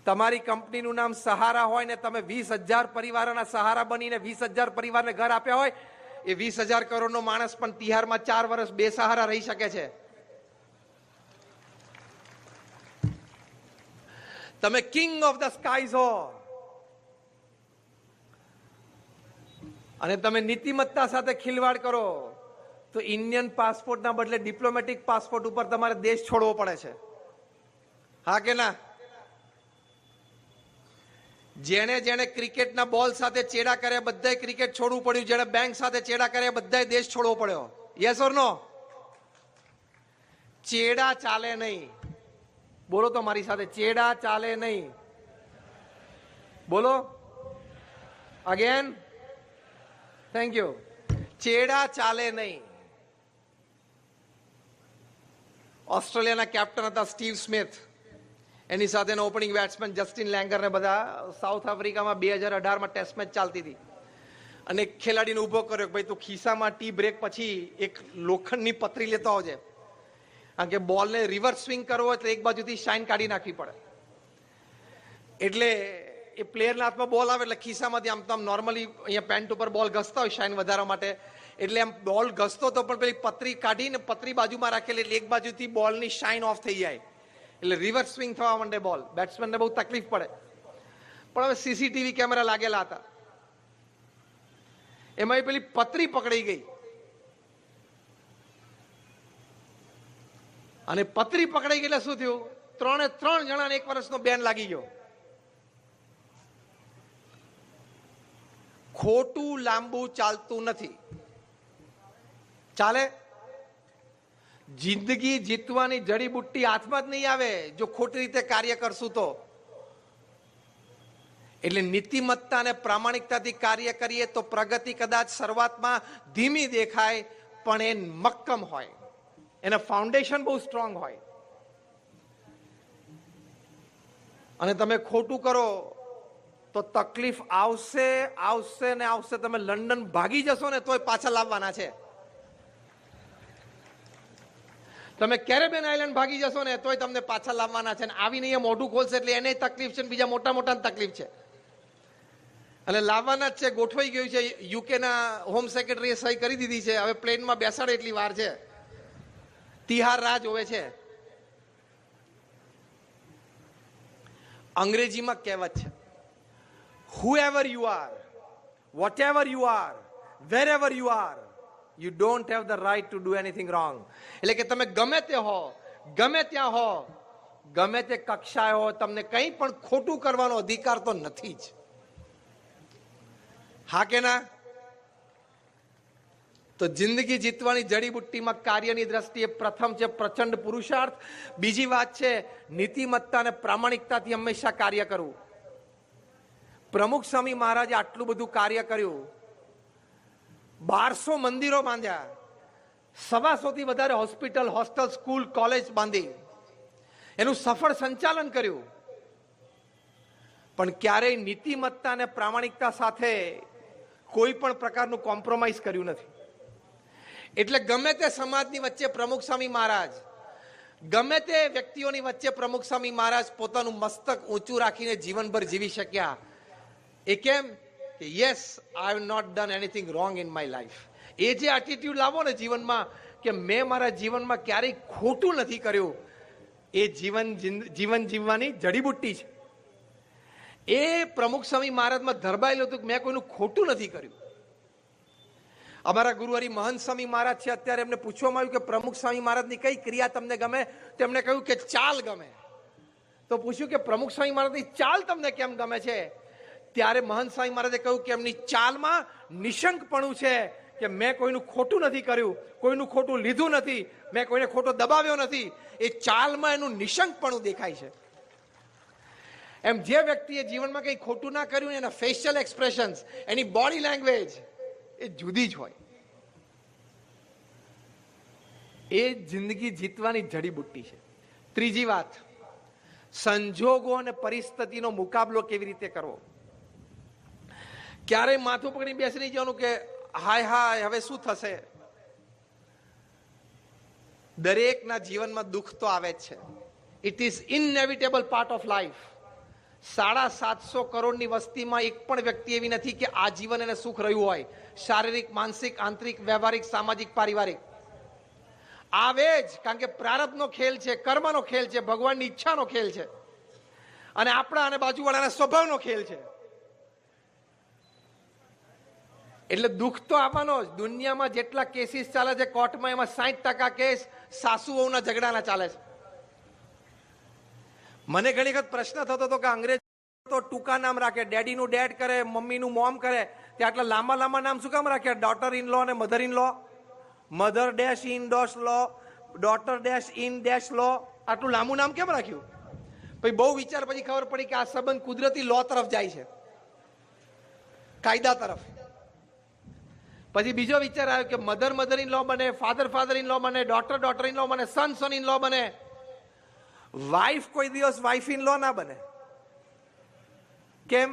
તમારી કંપનીનું નામ સહારા હોય ને તમે 20,000 પરિવારોના સહારા બનીને 20,000 પરિવારને ઘર આપ્યા હોય, એ 20,000 કરોડનો માણસ પણ તિહારમાં 4 વર્ષ બેસહારા રહી શકે છે. તમે કિંગ ઓફ ધ સ્કાઈઝ હો અને તમે નીતિમત્તા સાથે ખિલવાડ કરો તો ઇન્ડિયન પાસપોર્ટના બદલે ડિપ્લોમેટિક પાસપોર્ટ ઉપર તમારે દેશ છોડવો પડે છે. હા કે ના? જેણે જેણે ક્રિકેટના બોલ સાથે ચેડા કર્યા બધાએ ક્રિકેટ છોડવું પડ્યું. જેણે બેંક સાથે ચેડા કર્યા બધાએ દેશ છોડવો પડ્યો. યસ ઓર નો? ચેડા ચાલે નહીં. બોલો તો મારી સાથે, ચેડા ચાલે નહીં. બોલો અગેન. Thank you. ચેડા ચાલે નહીં. ઓસ્ટ્રેલિયાના કેપ્ટન હતા સ્ટીવ સ્મિથ. એની સાથેનો ઓપનિંગ બેટ્સમેન જસ્ટિન લેંગર ને બધા સાઉથ આફ્રિકામાં 2018માં ટેસ્ટ મેચ ચાલતી હતી. અને એક ખેલાડીને ઉભો કર્યો કે ભાઈ તું ખિસ્સામાં ટી બ્રેક પછી એક લોખંડની પતરી લેતો આવજે. કારણ કે બોલને રિવર્સ સ્વિંગ કરવો હોય તો એક બાજુથી શાઇન કાઢી નાખવી પડે. એટલે એ પ્લેયરના હાથમાં બોલ આવે એટલે ખિસ્સામાંથી આમ તો આમ નોર્મલી અહીંયા પેન્ટ ઉપર બોલ ઘસતા હોય શાઇન વધારવા માટે. એટલે આમ બોલ ઘસતો તો પણ પેલી પતરી કાઢીને પતરી બાજુમાં રાખેલી એટલે એક બાજુથી બોલની શાઇન ઓફ થઈ જાય. એટલે રિવર્સ સ્વિંગ થવા માંડે બોલ. બેટ્સમેનને બહુ તકલીફ પડે. પણ હવે CCTV કેમેરા લાગેલા હતા. એમાં પેલી પતરી પકડાઈ ગઈ અને પતરી પકડાઈ ગઈ એટલે શું થયું? 3 જણાને 1 વર્ષનો બેન લાગી ગયો. ખોટું લાંબુ ચાલતું નથી. ચાલે? જિંદગી જીતવાની જડીબુટ્ટી હાથમાં જ નહીં આવે જો ખોટી રીતે કાર્ય કરશું તો. એટલે નીતિમત્તા અને પ્રામાણિકતાથી કાર્ય કરીએ તો પ્રગતિ કદાચ શરૂઆતમાં ધીમી દેખાય પણ એ મક્કમ હોય, એના ફાઉન્ડેશન બહુ સ્ટ્રોંગ હોય. અને તમે ખોટું કરો તો તકલીફ આવશે આવશે ને આવશે. તમે લંડન ભાગી જશો ને તોય પાછા લાવવાના છે. તમે કેરેબિયન આઇલેન્ડ ભાગી જશો ને તોય તમને પાછા લાવવાના છે. આવીને અહીંયા મોઢું ખોલશે એટલે એને તકલીફ છે, બીજા મોટા મોટા તકલીફ છે, અને લાવવાના જ છે. ગોઠવાઈ ગયું છે. યુકેના હોમ સેક્રેટરીએ સહી કરી દીધી છે. હવે પ્લેનમાં બેસાડે એટલી વાર છે. તિહાર રાહ જોવે છે. અંગ્રેજીમાં કહેવત છે, whoever you are, whatever you are, wherever you are, you don't have the right to do anything wrong. એટલે કે તમે ગમે તે હો, ગમે ત્યાં હો, ગમે તે કક્ષાએ હો, તમને કંઈ પણ ખોટું કરવાનો અધિકાર તો નથી જ. હા કે ના? તો જિંદગી જીતવાની જડીબુટ્ટીમાં કાર્યની દ્રષ્ટિએ પ્રથમ છે પ્રચંડ પુરુષાર્થ. બીજી વાત છે નીતિમત્તા અને પ્રામાણિકતાથી હંમેશા કાર્ય કરવું. પ્રમુખ સ્વામી મહારાજે આટલું બધું કાર્ય કર્યું. 1200 મંદિરો બાંધ્યા, 125 વધારે હોસ્પિટલ, હોસ્ટેલ, સ્કૂલ, કોલેજ બાંધી, એનું સફળ સંચાલન કર્યું. પણ ક્યારેય નીતિમત્તા અને પ્રામાણિકતા સાથે કોઈ પણ પ્રકારનું કોમ્પ્રોમાઇઝ કર્યું નથી. એટલે ગમે તે સમાજની વચ્ચે પ્રમુખ સ્વામી મહારાજ, ગમે તે વ્યક્તિઓની વચ્ચે પ્રમુખ સ્વામી મહારાજ પોતાનું મસ્તક ઊંચું રાખીને જીવનભર જીવી શક્યા. એ કેમ? કે yes, I have not done anything wrong in my life. એ જે એટીટ્યુડ લાવો ને જીવનમાં કે મેં મારા જીવનમાં ક્યારેય ખોટું નથી કર્યું, એ જીવન જીવવાની જડીબુટ્ટી છે. એ પ્રમુખ સ્વામી મહારાજમાં ધરબાયેલું હતું કે મેં કોઈનું ખોટું નથી કર્યું. અમારા ગુરુહરિ મહંત સ્વામી મહારાજ છે, અત્યારે એમને પૂછવામાં આવ્યું કે પ્રમુખ સ્વામી મહારાજની કઈ ક્રિયા તમને ગમે? તેમણે કહ્યું કે ચાલ ગમે. તો પૂછ્યું કે પ્રમુખ સ્વામી મહારાજની ચાલ તમને કેમ ગમે છે? ત્યારે મહંત સ્વામી મહારાજે કહ્યું કે એમની ચાલમાં નિશંકપણું છે, કે મેં કોઈનું ખોટું નથી કર્યું, કોઈનું ખોટું લીધું નથી, મેં કોઈને ખોટો દબાવ્યો નથી. એ ચાલમાં એનું નિશંકપણું દેખાય છે. એમ જે વ્યક્તિએ જીવનમાં કંઈ ખોટું ના કર્યું, એના ફેશિયલ એક્સપ્રેશન્સ, એની બોડી લેંગ્વેજ એ જુદી જ હોય. એ જિંદગી જીતવાની જડીબુટ્ટી છે. ત્રીજી વાત, સંજોગો અને પરિસ્થિતિનો મુકાબલો કેવી રીતે કરવો. ક્યારેય માથું પકડી બેસી નહીં જવાનું કે હાય હાય હવે શું થશે. દરેકના જીવનમાં દુઃખ તો આવે જ છે. It is inevitable part of life. 750 કરોડની વસ્તીમાં એક પણ વ્યક્તિ એવી નથી કે આજીવન એને સુખ રહ્યું હોય. શારીરિક, માનસિક, આંતરિક, વ્યવહારિક, સામાજિક, પારિવારિક આવે જ. કારણ કે પ્રારબ્ધનો ખેલ છે, કર્મનો ખેલ છે, ભગવાનની ઈચ્છાનો ખેલ છે, અને આપણા અને બાજુવાળાના સ્વભાવનો ખેલ છે. એટલે દુઃખ તો આવવાનો જ. દુનિયામાં જેટલા કેસીસ ચાલે છે કોર્ટમાં, એમાં 60% કેસ સાસુ વહુના ઝઘડાના ચાલે છે. મને ઘણી વખત પ્રશ્ન થતો હતો કે અંગ્રેજ તો ટૂંકા નામ રાખે, ડેડીનું ડેડ કરે, મમ્મીનું મોમ કરે, તે આટલા લાંબા લાંબા નામ શું કામ રાખ્યા? ડોટર ઇન લો અને mother in law, mother dash in dash law, daughter dash in dash law, આટલું લાંબુ નામ કેમ રાખ્યું? પછી બહુ વિચાર પછી ખબર પડી કે આ સંબંધ કુદરતી લો તરફ જાય છે, કાયદા તરફ. પછી બીજો વિચાર આવ્યો કે મધર ઇન લો બને, ફાધર ઇન લો બને, ડોટર ઇન લો બને, સન ઇન લો બને. વાઇફ કોઈ દિવસ વાઇફ ઇન લો ના બને. કેમ?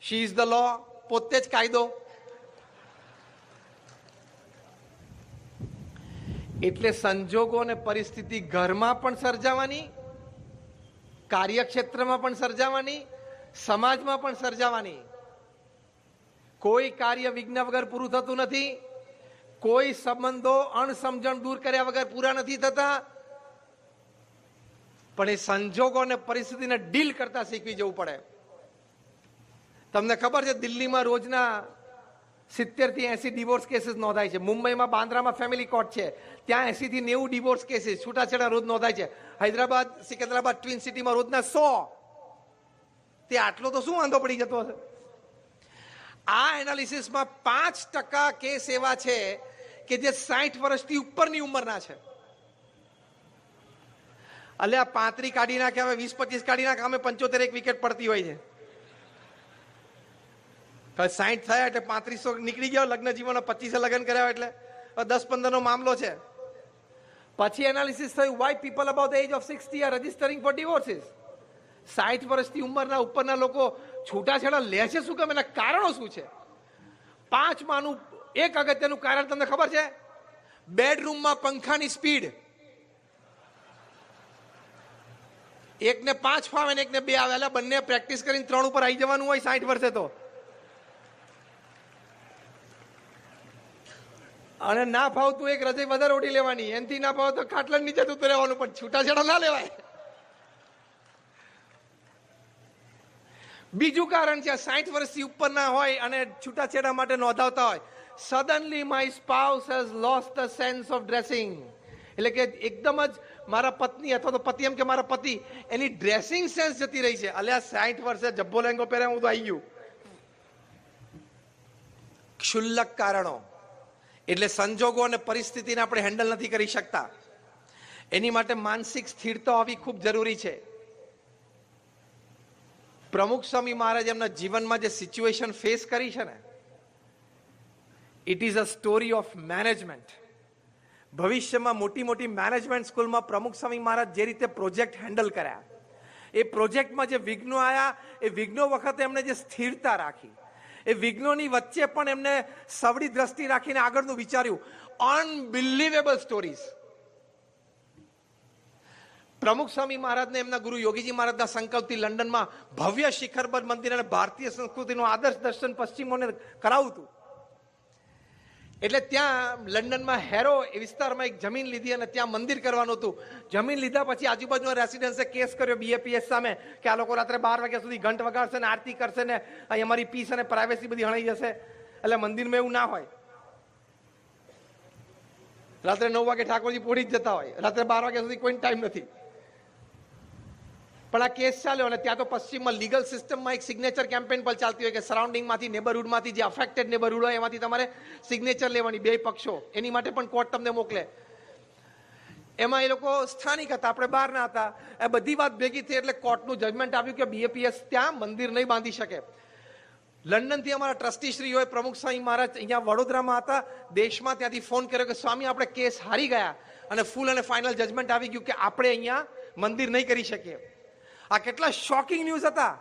શી ઇઝ ધ લો, પોતે જ કાયદો. એટલે સંજોગો અને પરિસ્થિતિ ઘરમાં પણ સર્જાવાની, કાર્યક્ષેત્રમાં પણ સર્જાવાની, સમાજમાં પણ સર્જાવાની. કોઈ કાર્ય વિઘ્ન વગર પૂરું થતું નથી. કોઈ સંબંધો અણસમજણ દૂર કર્યા વગર પૂરા નથી થતા. પણ એ સંજોગો અને પરિસ્થિતિને ડીલ કરતા શીખવી જવું પડે. તમને ખબર છે દિલ્હીમાં રોજના 70 થી 80 ડિવોર્સ કેસીસ નોંધાય છે. મુંબઈમાં બાંદ્રામાં ફેમિલી કોર્ટ છે, ત્યાં 80 થી 90 ડિવોર્સ કેસીસ છૂટાછેડા રોજ નોંધાય છે. હૈદરાબાદ, સિકંદરાબાદ ટ્વિન સિટીમાં રોજના 100. તે આટલો તો શું વાંધો પડી જતો હશે? આ એનાલિસિસમાં 5% કેસ એવા છે કે જે 60 વર્ષથી ઉપરની ઉંમરના છે. એટલે આ 35 કાઢી નાખે, હવે 20-25 કાઢી નાખે, અમે 75 એક વિકેટ પડતી હોય છે. 60 થયા એટલે 3500 નીકળી ગયો. લગ્ન જીવન 25 લગ્ન કર્યા એટલે 10-15 નો મામલો છે. પછી એનાલિસિસ થયું why people about the age of 60 are registering for divorces. 60 વર્ષની ઉંમરના ઉપરના લોકો છૂટાછેડા લે છે શું કેમ? એના કારણો શું છે? 5 માનું એક અગત્યનું કારણ તમને ખબર છે? બેડરૂમમાં પંખાની સ્પીડ. એકને 5 ફાવે ને એકને 2 આવે, એટલે બંને પ્રેક્ટિસ કરીને 3 ઉપર આવી જવાનું હોય 60 વર્ષે તો. અને ના ફાવતું એક રજાઈ વધારે ઓઢી લેવાની, એનથી ના ફાવ તો ખાટલા નીચે ઉતરી રહેવાનું, પણ છૂટાછેડા ના લેવાય. બીજું કારણ છે, 60 વર્ષથી ઉપરના હોય અને છૂટાછેડા માટે નોંધાવતા હોય. Suddenly my spouse has lost the sense of dressing. એટલે કે એકદમ જ મારા પત્ની અથવા તો પતિ, એમ કે મારા પતિ, એની ડ્રેસિંગ સેન્સ જતી રહી છે. અલ્યા 60 વર્ષે જબ્બો લેંગો પહેરે હું તો આવી ગયું. ક્ષુલ્લક કારણો. એટલે સંજોગો અને પરિસ્થિતિને આપણે હેન્ડલ નથી કરી શકતા. એની માટે માનસિક સ્થિરતા હોવી ખૂબ જરૂરી છે. પ્રમુખ સ્વામી મહારાજ એમના જીવનમાં જે સિચ્યુએશન ફેસ કરી છે ને, it is a story of management. ભવિષ્યમાં મોટી મોટી મેનેજમેન્ટ સ્કૂલમાં પ્રમુખ સ્વામી મહારાજ જે રીતે પ્રોજેક્ટ હેન્ડલ કર્યા, એ પ્રોજેક્ટમાં જે વિઘ્નો આવ્યા, એ વિઘ્નો વખતે એમણે જે સ્થિરતા રાખી, એ વિઘ્નોની વચ્ચે પણ એમને સવડી દ્રષ્ટિ રાખીને આગળનું વિચાર્યું. Unbelievable stories. પ્રમુખ સ્વામી મહારાજને એમના ગુરુ યોગીજી મહારાજના સંકલ્પથી લંડનમાં ભવ્ય શિખરબદ્ધ મંદિર અને ભારતીય સંસ્કૃતિનું આદર્શ દર્શન પશ્ચિમોને કરાવું હતું. એટલે ત્યાં લંડનમાં હેરો એ વિસ્તારમાં એક જમીન લીધી અને ત્યાં મંદિર કરવાનું હતું. જમીન લીધા પછી આજુબાજુના રેસિડન્સે કેસ કર્યો BAPS સામે કે આ લોકો રાત્રે 12 વાગ્યા સુધી ઘંટ વગાડશે ને આરતી કરશે ને અહીં અમારી પીસ અને પ્રાઇવેસી બધી હણાઈ જશે. એટલે મંદિરમાં એવું ના હોય. રાત્રે 9 વાગે ઠાકોરજી પોઢી જ જતા હોય, રાત્રે 12 વાગ્યા સુધી કોઈ ટાઈમ નથી. પણ આ કેસ ચાલ્યો અને ત્યાં તો પશ્ચિમમાં લીગલ સિસ્ટમમાં એક સિગ્નેચર કેમ્પેન પણ ચાલતી હોય કે સરાઉન્ડિંગમાંથી, નેબરહુડમાંથી જે અફેક્ટેડ નેબરહુડ હોય એમાંથી તમારે સિગ્નેચર લેવાની, 2 પક્ષો. એની માટે પણ કોર્ટ તમને મોકલે. એમાં એ લોકો સ્થાનિક હતા, આપણે બહારના હતા. એ બધી વાત ભેગી થઈ એટલે કોર્ટનું જજમેન્ટ આવ્યું કે BAPS ત્યાં મંદિર નહીં બાંધી શકે. લંડનથી અમારા ટ્રસ્ટીશ્રીઓએ પ્રમુખ સ્વામી મહારાજ અહીંયા વડોદરામાં હતા, દેશમાં, ત્યાંથી ફોન કર્યો કે સ્વામી આપણે કેસ હારી ગયા અને ફૂલ અને ફાઇનલ જજમેન્ટ આવી ગયું કે આપણે અહીંયા મંદિર નહીં કરી શકીએ. આ કેટલા શોકિંગ ન્યૂઝ હતા.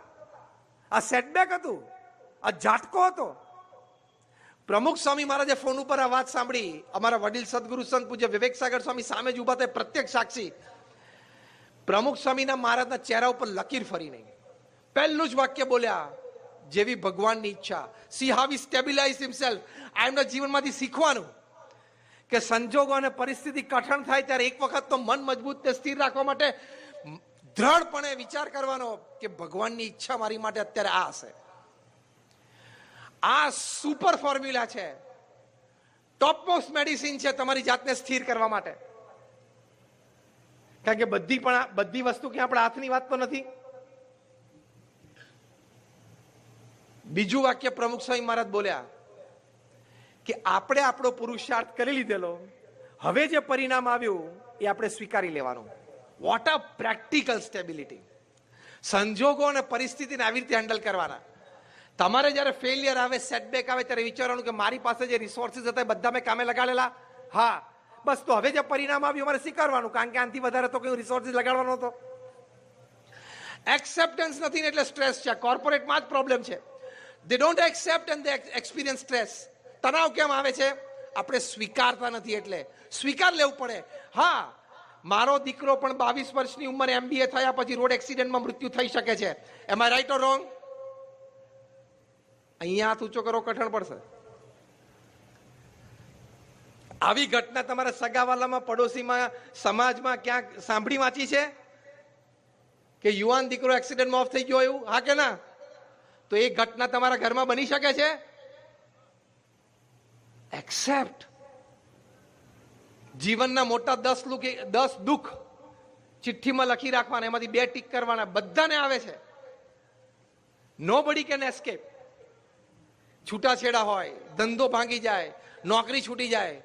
આ સેટબેક હતું, આ ઝાટકો હતો. પ્રમુખ સ્વામી મહારાજે ફોન ઉપર આ વાત સાંભળી. અમારા વડીલ સદગુરુ સંત પૂજ્ય વિવેક સાગર સ્વામી સામે જ ઉભા થાય, પ્રત્યક્ષ સાક્ષી. પ્રમુખ સ્વામીના મહારાજના ચહેરા ઉપર લકીર ફરી નહીં. પહેલું જ વાક્ય બોલ્યા, જેવી ભગવાનની ઈચ્છા. C how he stabilise himself. આ એમના જીવનમાંથી શીખવાનું કે સંજોગો અને પરિસ્થિતિ કઠણ થાય ત્યારે એક વખત તો મન મજબૂત ને સ્થિર રાખવા માટે દ્રઢપણે વિચાર કરવાનો કે ભગવાનની ઈચ્છા મારી માટે અત્યારે આ હશે. આ સુપર ફોર્મ્યુલા છે, ટોપ મોસ્ટ મેડિસિન છે તમારી જાતને સ્થિર કરવા માટે. કારણ કે બધી વસ્તુ કે આપણા હાથની વાત તો નથી. બીજું વાક્ય પ્રમુખ સ્વામી મહારાજ બોલ્યા કે આપણે આપણો પુરુષાર્થ કરી લીધેલો, હવે જે પરિણામ આવ્યું એ આપણે સ્વીકારી લેવાનું. What a practical stability. સંજોગો અને પરિસ્થિતિને આવી રીતે હેન્ડલ કરવાના. તમારે જ્યારે ફેલિયર આવે, સેટબેક આવે ત્યારે વિચારવાનું કે મારી પાસે જે રિસોર્સિસ હતા એ બધા મેં કામે લગાડેલા. હા, બસ તો હવે જે પરિણામ આવ્યું મારે સ્વીકારવાનું, કારણ કે આનાથી વધારે તો કઈ રિસોર્સિસ લગાડવાનો હતો. એક્સેપ્ટન્સ નથી ને એટલે સ્ટ્રેસ છે. કોર્પોરેટમાં જ પ્રોબ્લેમ છે. They don't accept and they experience stress. તણાવ કેમ આવે છે? આપણે સ્વીકારતા નથી એટલે. સ્વીકાર લેવું પડે. હા, મારો દીકરો પણ 22 વર્ષની ઉંમરે MBA થયા પછી રોડ એક્સિડન્ટમાં મૃત્યુ થઈ શકે છે. એમ આઈ રાઈટ ઓર રોંગ? અહીંયા હાથ ઊંચો કરો, કઠણ પડશે. આવી ઘટના તમારા સગાવાલામાં, પડોશીમાં, સમાજમાં ક્યાંક સાંભળી વાંચી છે કે યુવાન દીકરો એક્સિડન્ટમાં ઓફ થઈ ગયો એવું? હા કે ના? તો એ ઘટના તમારા ઘરમાં બની શકે છે? એક્સેપ્ટ. જીવનના મોટા 10 દુઃખ ચિઠ્ઠીમાં લખી રાખવાના, એમાંથી 2 ટીક કરવાના. બધાને આવે છે. Nobody can escape. છૂટાછેડા હોય, ધંધો ભાંગી જાય, નોકરી છૂટી જાય.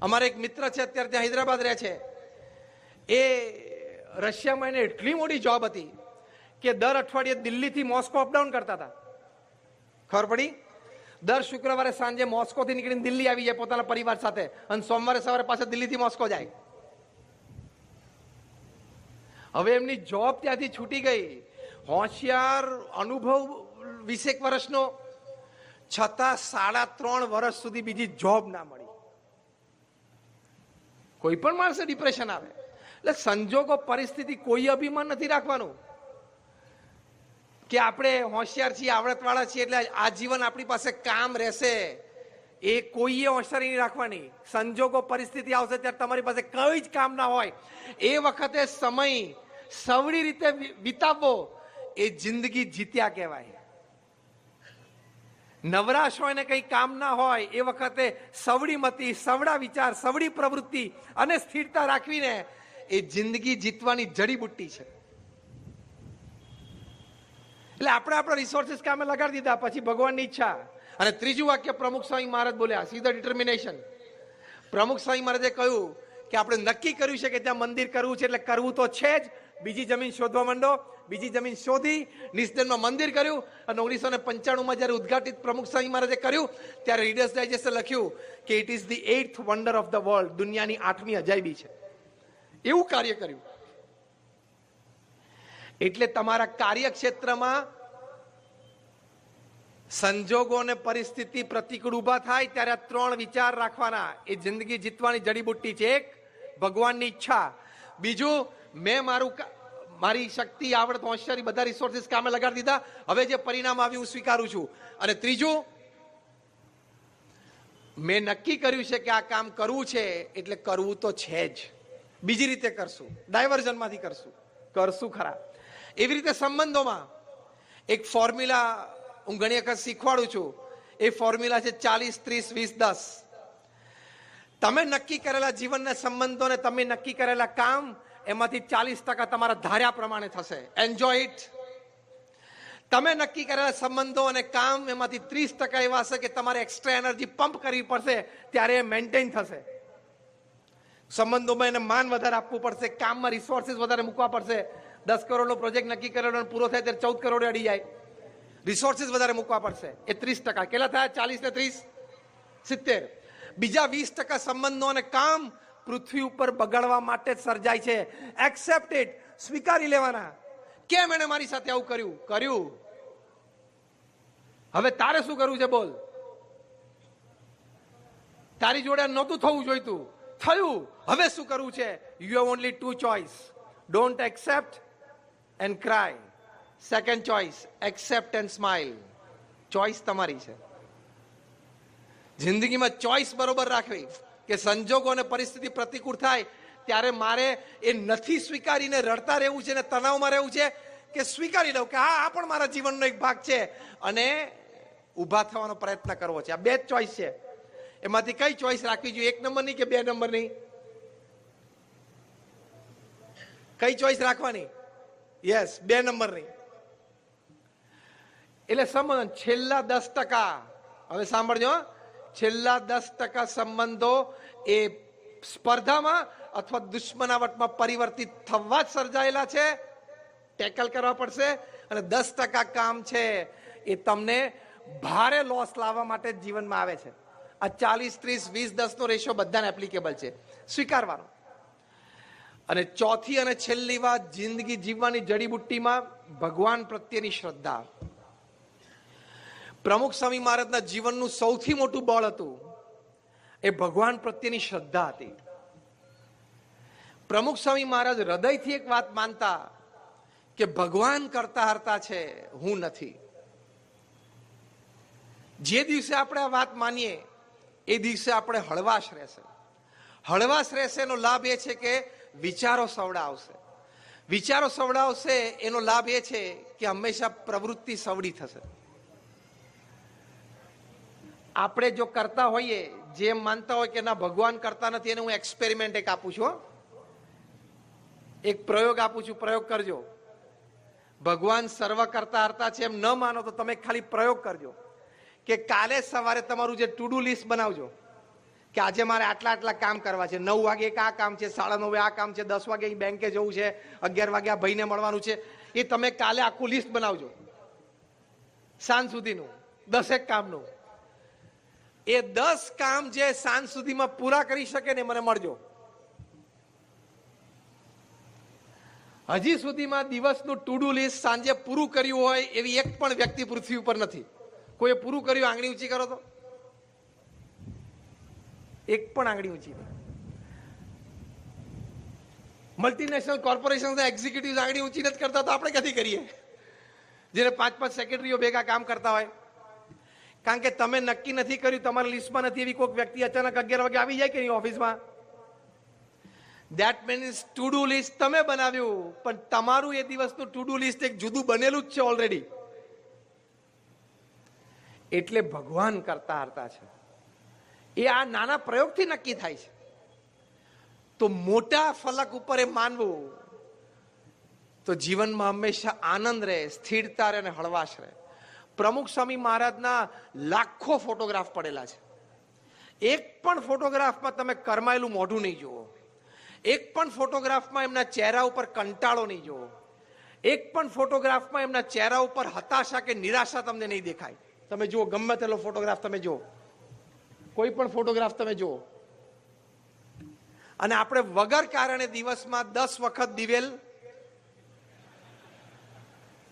અમારે એક મિત્ર છે, અત્યારે ત્યાં હૈદરાબાદ રહે છે. એ રશિયામાં એને એટલી મોટી જોબ હતી કે દર અઠવાડિયે દિલ્હીથી મોસ્કો અપડાઉન કરતા હતા. ખબર પડી? દર શુક્રવારે સાંજે મોસ્કોથી નીકળીને દિલ્હી આવી જાય પોતાના પરિવાર સાથે, અને સોમવારે સવારે પાછા દિલ્હીથી મોસ્કો જાય. હવે એમની જોબ ત્યાંથી છૂટી ગઈ. હોશિયાર, અનુભવ 20 વર્ષનો, છતાં 3.5 વર્ષ સુધી બીજી જોબ ના મળી. કોઈ પણ માણસે ડિપ્રેશન આવે. એટલે સંજોગો, પરિસ્થિતિ, કોઈ અભિમાન નથી રાખવાનું કે આપણે હોશિયાર છીએ, આવડતવાળા છીએ એટલે આજીવન આપણી પાસે કામ રહેશે. એ કોઈએ હોશિયારી નહીં રાખવાની. સંજોગો, પરિસ્થિતિ આવશે ત્યારે તમારી પાસે કઈ જ કામ ના હોય, એ વખતે સમય સવડી રીતે વિતાવવો એ જિંદગી જીત્યા કહેવાય. નવરાશ હોય ને કઈ કામ ના હોય એ વખતે સવડી મતી, સવડા વિચાર, સવડી પ્રવૃત્તિ અને સ્થિરતા રાખવીને એ જિંદગી જીતવાની જડીબુટ્ટી છે. એટલે આપણે આપણા રિસોર્સિસ કામે લગાડી દીધા, પછી ભગવાનની ઈચ્છા. અને ત્રીજું વાક્ય પ્રમુખ સ્વામી મહારાજ બોલ્યા, સી ધ ડિટર્મિનેશન. પ્રમુખ સ્વામી મહારાજે કહ્યું કે આપણે નક્કી કર્યું છે કે ત્યાં મંદિર કરવું છે એટલે કરવું તો છે જ. બીજી જમીન શોધવા માંડો. બીજી જમીન શોધી નિસ્તેનમાં મંદિર કર્યું. અને 1995 જયારે ઉદઘાટિત પ્રમુખ સ્વામી મહારાજે કર્યું ત્યારે રીડર્સ ડાયજેસ્ટે લખ્યું કે it is the 8th wonder of the world, દુનિયાની 8મી અજાયબી છે. એવું કાર્ય કર્યું. એટલે તમારા કાર્યક્ષેત્રમાં સંજોગો અને પરિસ્થિતિ પ્રતિકૂળ ઉભા થાય ત્યારે આ 3 વિચાર રાખવાના. એ જિંદગી જીતવાની જડીબુટ્ટી છે. એક, ભગવાનની ઈચ્છા. બીજું, મેં મારી શક્તિ, આવડત, હોશિયારી, બધા રિસોર્સિસ કામે લગાડી દીધા, હવે જે પરિણામ આવ્યું હું સ્વીકારું છું. અને ત્રીજું, મેં નક્કી કર્યું છે કે આ કામ કરવું છે એટલે કરવું તો છે જ. બીજી રીતે કરશું, ડાયવર્ઝનમાંથી કરશું ખરા. એવી રીતે સંબંધોમાં એક ફોર્મ્યુલા હું ઘણી વખત શીખવાડું છું. એ ફોર્મ્યુલા છે 40-30-20-10. તમે નક્કી કરેલા જીવનના સંબંધોને, તમે નક્કી કરેલા કામ, એમાંથી 40% તમારા ધાર્યા પ્રમાણે થશે. Enjoy it. તમે નક્કી કરેલા સંબંધો અને કામ, એમાંથી 30% એવા હશે કે તમારે એક્સ્ટ્રા એનર્જી પંપ કરવી પડશે ત્યારે એ મેન્ટેન થશે. સંબંધોમાં એને માન વધારે આપવું પડશે, કામમાં રિસોર્સિસ વધારે મૂકવા પડશે. 10 કરોડનો પ્રોજેક્ટ નક્કી કરેલો પૂરો થાય ત્યારે 14 કરોડ અડી જાય. રિસોર્સિસ વધારે મૂકવા પડશે. એ 30%. કેટલા થયા? 40 ને 30 70. બીજા 20% સંબંધો અને કામ પૃથ્વી ઉપર બગાડવા માટે જ સર્જાય છે. Accept it. સ્વીકારી લેવાના. કેમ એને મારી સાથે આવું કર્યું? હવે તારે શું કરવું છે? બોલ. તારી જોડે નહોતું થવું જોઈતું, થયું. હવે શું કરવું છે? You have only 2 choice. Don't accept and cry. Second choice, accept and smile. Choice તમારી છે. જિંદગીમાં ચોઈસ બરોબર રાખવી કે સંજોગો અને પરિસ્થિતિ પ્રતિકૂળ થાય ત્યારે મારે એ નથી સ્વીકારીને રડતા રહેવું છે ને તણાવમાં રહેવું છે, કે સ્વીકારી લઉં કે હા, આ પણ મારા જીવનનો એક ભાગ છે અને ઊભા થવાનો પ્રયત્ન કરવો છે. આ 2 ચોઈસ છે. એમાંથી કઈ ચોઈસ રાખવી જોઈએ? 1 નંબરની કે 2 નંબરની? કઈ ચોઈસ રાખવાની? યસ, 2 નંબરની. એટલે સંબંધ છેલ્લા 10%, હવે સાંભળજો, છેલ્લા 10% સંબંધો એ સ્પર્ધામાં અથવા દુશ્મનાવટમાં પરિવર્તિત થવા જ સર્જાયેલા છે. ટેકલ કરવા પડશે. અને 10% કામ છે એ તમને ભારે લોસ લાવવા માટે જીવનમાં આવે છે. આ 40-30-20-10 નો રેશિયો બધાને એપ્લિકેબલ છે. સ્વીકારવાનો. અને ચોથી અને છેલ્લી વાત, જિંદગી જીવવાની જડીબુટ્ટીમાં ભગવાન પ્રત્યેની શ્રદ્ધા. પ્રમુખ સ્વામી મહારાજના જીવનનું સૌથી મોટું બળ હતું એ ભગવાન પ્રત્યેની શ્રદ્ધા હતી. પ્રમુખ સ્વામી મહારાજ હૃદયથી એક વાત માનતા કે ભગવાન કરતા હરતા છે, હું નથી. જે દિવસે આપણે આ વાત માનીએ એ દિવસે આપણે હળવાશ રહેશે. હળવાશ રહેશે એનો લાભ એ છે કે વિચારો સવડાવશે. વિચારો સવડાવશે એનો લાભ એ છે કે હંમેશા પ્રવૃત્તિ સવડી થશે. આપણે જો કરતા હોઈએ, જેમ માનતા હોય કે ના ભગવાન કરતા નથી, એને હું એક્સપેરિમેન્ટ એક આપું છું, એક પ્રયોગ આપું છું, પ્રયોગ કરજો. ભગવાન સર્વ કરતા હરતા છે એમ ન માનો તો તમે ખાલી પ્રયોગ કરજો કે કાલે સવારે તમારું જે ટુ ડુ લિસ્ટ બનાવજો કે આજે મારે આટલા કામ કરવા છે. 9 વાગે એક આ કામ છે, 9:30 આ કામ છે, 10 વાગે બેંકે જવું છે, 11 વાગે આ ભાઈને મળવાનું છે. એ તમે કાલે આખું લિસ્ટ બનાવજો સાંજ સુધીનું, 10 કામનું. એ 10 કામ જે સાંજ સુધીમાં પૂરા કરી શકે ને મને મળજો. હજી સુધીમાં દિવસનું ટુ ડુ લિસ્ટ સાંજે પૂરું કર્યું હોય એવી એક પણ વ્યક્તિ પૃથ્વી ઉપર નથી. કોઈએ પૂરું કર્યું? આંગળી ઊંચી કરો તો. એક પણ આંગળી ઊંચી નહીં. મલ્ટીનેશનલ કોર્પોરેશન એક્ઝિક્યુટિવ આંગળી ઊંચી નથી કરતા તો આપણે ક્યાંથી કરીએ? જેને 5-5 સેક્રેટરીઓ ભેગા કામ કરતા હોય. કારણ કે તમે નક્કી નથી કર્યું, તમારા લિસ્ટમાં નથી એવી કોઈક વ્યક્તિ અચાનક 11 વાગે આવી જાય કે નહીં ઓફિસમાં. That means to do list તમે બનાવ્યું, પણ તમારું એ દિવસનું ટુ ડુ લિસ્ટ એક જુદું બનેલું જ છે ઓલરેડી. એટલે ભગવાન કરતા હરતા છે. એ આ નાના પ્રયોગથી નક્કી થાય છે. તો મોટા ફલક ઉપર એ માનવું તો જીવનમાં હંમેશા આનંદ રહે, સ્થિરતા રહે અને હળવાશ રહે. પ્રમુખ સ્વામી મહારાજના લાખો ફોટોગ્રાફ પડેલા છે. એક પણ ફોટોગ્રાફમાં તમે કરમાયેલું મોઢું નહીં જુઓ. એક પણ ફોટોગ્રાફમાં એમના ચહેરા ઉપર કંટાળો નહીં જુઓ. એક પણ ફોટોગ્રાફમાં એમના ચહેરા ઉપર હતાશા કે નિરાશા તમને નહીં દેખાય. તમે જુઓ, ગમે તેલો ફોટોગ્રાફ તમે જુઓ, કોઈ પણ ફોટોગ્રાફ તમે જુઓ. અને આપણે વગર કારણે દિવસમાં 10 વખત દિવેલ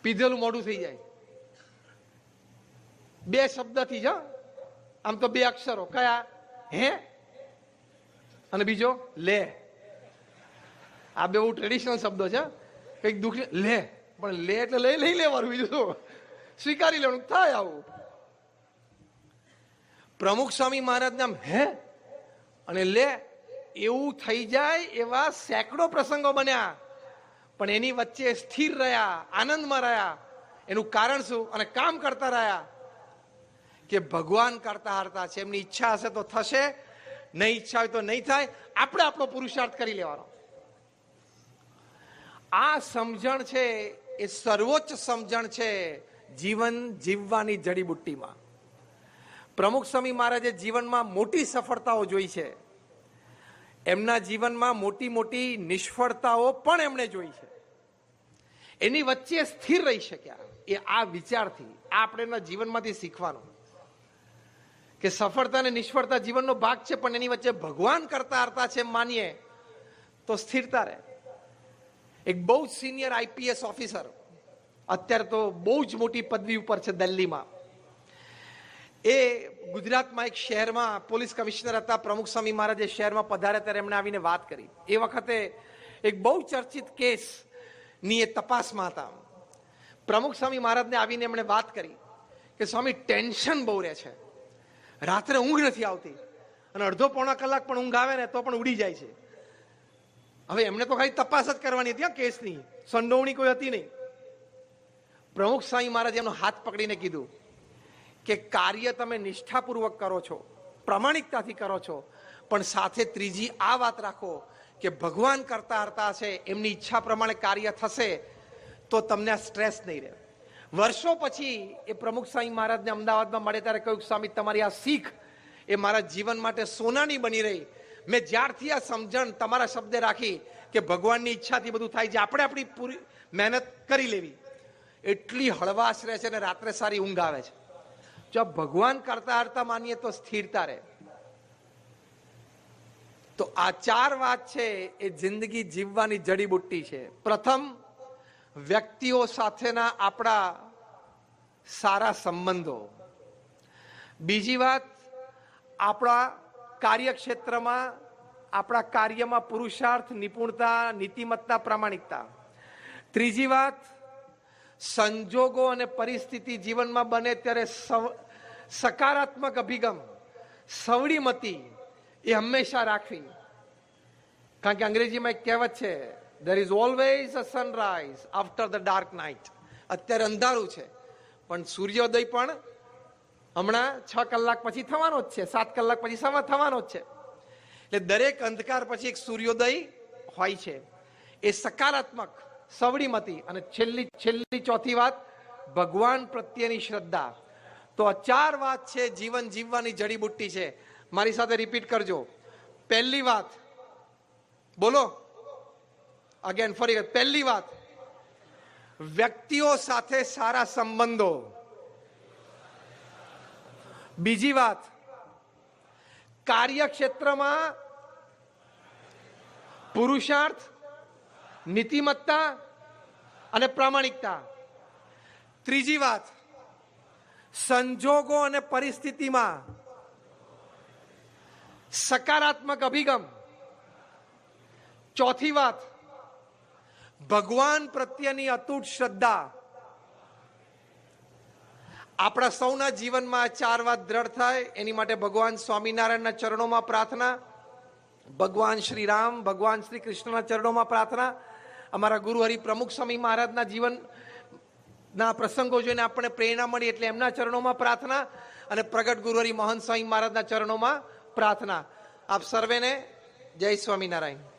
પીધેલું મોઢું થઈ જાય. 2 શબ્દથી જ. આમ તો 2 અક્ષરો કયા? હે અને બીજો લે. આ બે બહુ ટ્રેડિશનલ શબ્દો છે. કઈક દુઃખ લે, પણ લે એટલે લઈ લેવાનું, બીજું શું? સ્વીકારી લેવાનું. થાય આવું. પ્રમુખ સ્વામી મહારાજ નામ હે અને લે એવું થઈ જાય એવા સેંકડો પ્રસંગો બન્યા, પણ એની વચ્ચે સ્થિર રહ્યા, આનંદમાં રહ્યા. એનું કારણ શું? અને કામ કરતા રહ્યા કે ભગવાન કરતા હારતા છે. એમની ઈચ્છા હશે તો થશે, નહીં ઈચ્છા હોય તો નહીં થાય. આપણે આપણો પુરુષાર્થ કરી લેવાનો. આ સમજણ છે એ સર્વોચ્ચ સમજણ છે જીવન જીવવાની જડીબુટ્ટીમાં. પ્રમુખ સ્વામી મહારાજે જીવનમાં મોટી સફળતાઓ જોઈ છે. એમના જીવનમાં મોટી મોટી નિષ્ફળતાઓ પણ એમણે જોઈ છે. એની વચ્ચે સ્થિર રહી શક્યા. એ આ વિચારથી, આ આપણે એમના જીવનમાંથી શીખવાનું કે સફળતા અને નિષ્ફળતા જીવનનો ભાગ છે, પણ એની વચ્ચે ભગવાન કરતા હરતા છે માનીએ તો સ્થિરતા રહે. એક બહુ જ સિનિયર આઈપીએસ ઓફિસર, અત્યારે તો બહુ જ મોટી પદવી ઉપર છે દિલ્હીમાં. એ ગુજરાતમાં એક શહેરમાં પોલીસ કમિશનર હતા. પ્રમુખ સ્વામી મહારાજ શહેરમાં પધાર્યા ત્યારે એમણે આવીને વાત કરી. એ વખતે એક બહુ ચર્ચિત કેસની એ તપાસમાં હતા. પ્રમુખ સ્વામી મહારાજને આવીને એમણે વાત કરી કે સ્વામી ટેન્શન બહુ રહે છે, રાત્રે ઊંઘ નથી આવતી, અને અડધો પોણા કલાક પણ ઊંઘ આવે ને તો પણ ઉડી જાય છે. હવે એમને તો ખાલી તપાસ જ કરવાની હતી કેસની, સંડોવણી કોઈ હતી નહીં. પ્રમુખ સ્વામી મહારાજ એમનો હાથ પકડીને કીધું કે કાર્ય તમે નિષ્ઠાપૂર્વક કરો છો, પ્રામાણિકતાથી કરો છો, પણ સાથે ત્રીજી આ વાત રાખો કે ભગવાન કરતા હરતા છે, એમની ઈચ્છા પ્રમાણે કાર્ય થશે તો તમને આ સ્ટ્રેસ નહીં રહે. વર્ષો પછી એ પ્રમુખ સ્વામી મહારાજને અમદાવાદમાં મળે ત્યારે કહ્યું, સ્વામી તમારી આ શીખ એ મારા જીવન માટે સોનાની બની રહી. મેં જ્યારથી આ સમજણ તમારા શબ્દે રાખી કે ભગવાનની ઈચ્છાથી બધું થાય છે, આપણે આપણી પૂરી મહેનત કરી લેવી, એટલી હળવાશ રહે છે અને રાત્રે સારી ઊંઘ આવે છે. જો ભગવાન કરતા હરતા માનીએ તો સ્થિરતા રહે. તો આ 4 વાત છે એ જિંદગી જીવવાની જડીબુટ્ટી છે. પ્રથમ, વ્યક્તિઓ સાથેના આપણા સારા સંબંધો. બીજી વાત, આપણા કાર્યક્ષેત્રમાં આપણા કાર્યમાં પુરુષાર્થ, નિપુણતા, નીતિમત્તા, પ્રામાણિકતા. ત્રીજી વાત, સંજોગો અને પરિસ્થિતિ જીવનમાં બને ત્યારે સકારાત્મક અભિગમ, સવડી મતી એ હંમેશા રાખવી. કારણ કે અંગ્રેજીમાં એક કહેવત છે, there is always a sunrise after the dark night. અત્યારે અંધારું છે પણ સૂર્યોદય પણ હમણાં 6 કલાક પછી થવાનો જ છે, 7 કલાક પછી થવાનો જ છે. એટલે દરેક અંધકાર પછી એક સૂર્યોદય હોય છે. એ સકારાત્મક, સવડીમતી. અને છેલ્લી ચોથી વાત, ભગવાન પ્રત્યેની શ્રદ્ધા. તો આ 4 વાત છે જીવન જીવવાની જડીબુટ્ટી છે. મારી સાથે રિપીટ કરજો. પહેલી વાત, બોલો અગેન ફરી. પહેલી વાત, વ્યક્તિઓ સાથે સારા સંબંધો. બીજી વાત, કાર્યક્ષેત્રમાં પુરુષાર્થ નીતિમત્તા અને પ્રામાણિકતા. ત્રીજી વાત, સંજોગો અને પરિસ્થિતિમાં સકારાત્મક અભિગમ. ચોથી વાત, ભગવાન પ્રત્યેની અતૂટ શ્રદ્ધા. આપણા સૌના જીવનમાં 4 વાત દ્રઢ થાય એની માટે ભગવાન સ્વામિનારાયણના ચરણોમાં પ્રાર્થના, ભગવાન શ્રી રામ, ભગવાન શ્રી કૃષ્ણના ચરણોમાં પ્રાર્થના, અમારા ગુરુ હરિ પ્રમુખ સ્વામી મહારાજના જીવનના પ્રસંગો જોઈને આપણને પ્રેરણા મળી એટલે એમના ચરણોમાં પ્રાર્થના, અને પ્રગટ ગુરુ હરિ મહંત સ્વામી મહારાજના ચરણોમાં પ્રાર્થના. આપ સર્વેને જય સ્વામિનારાયણ.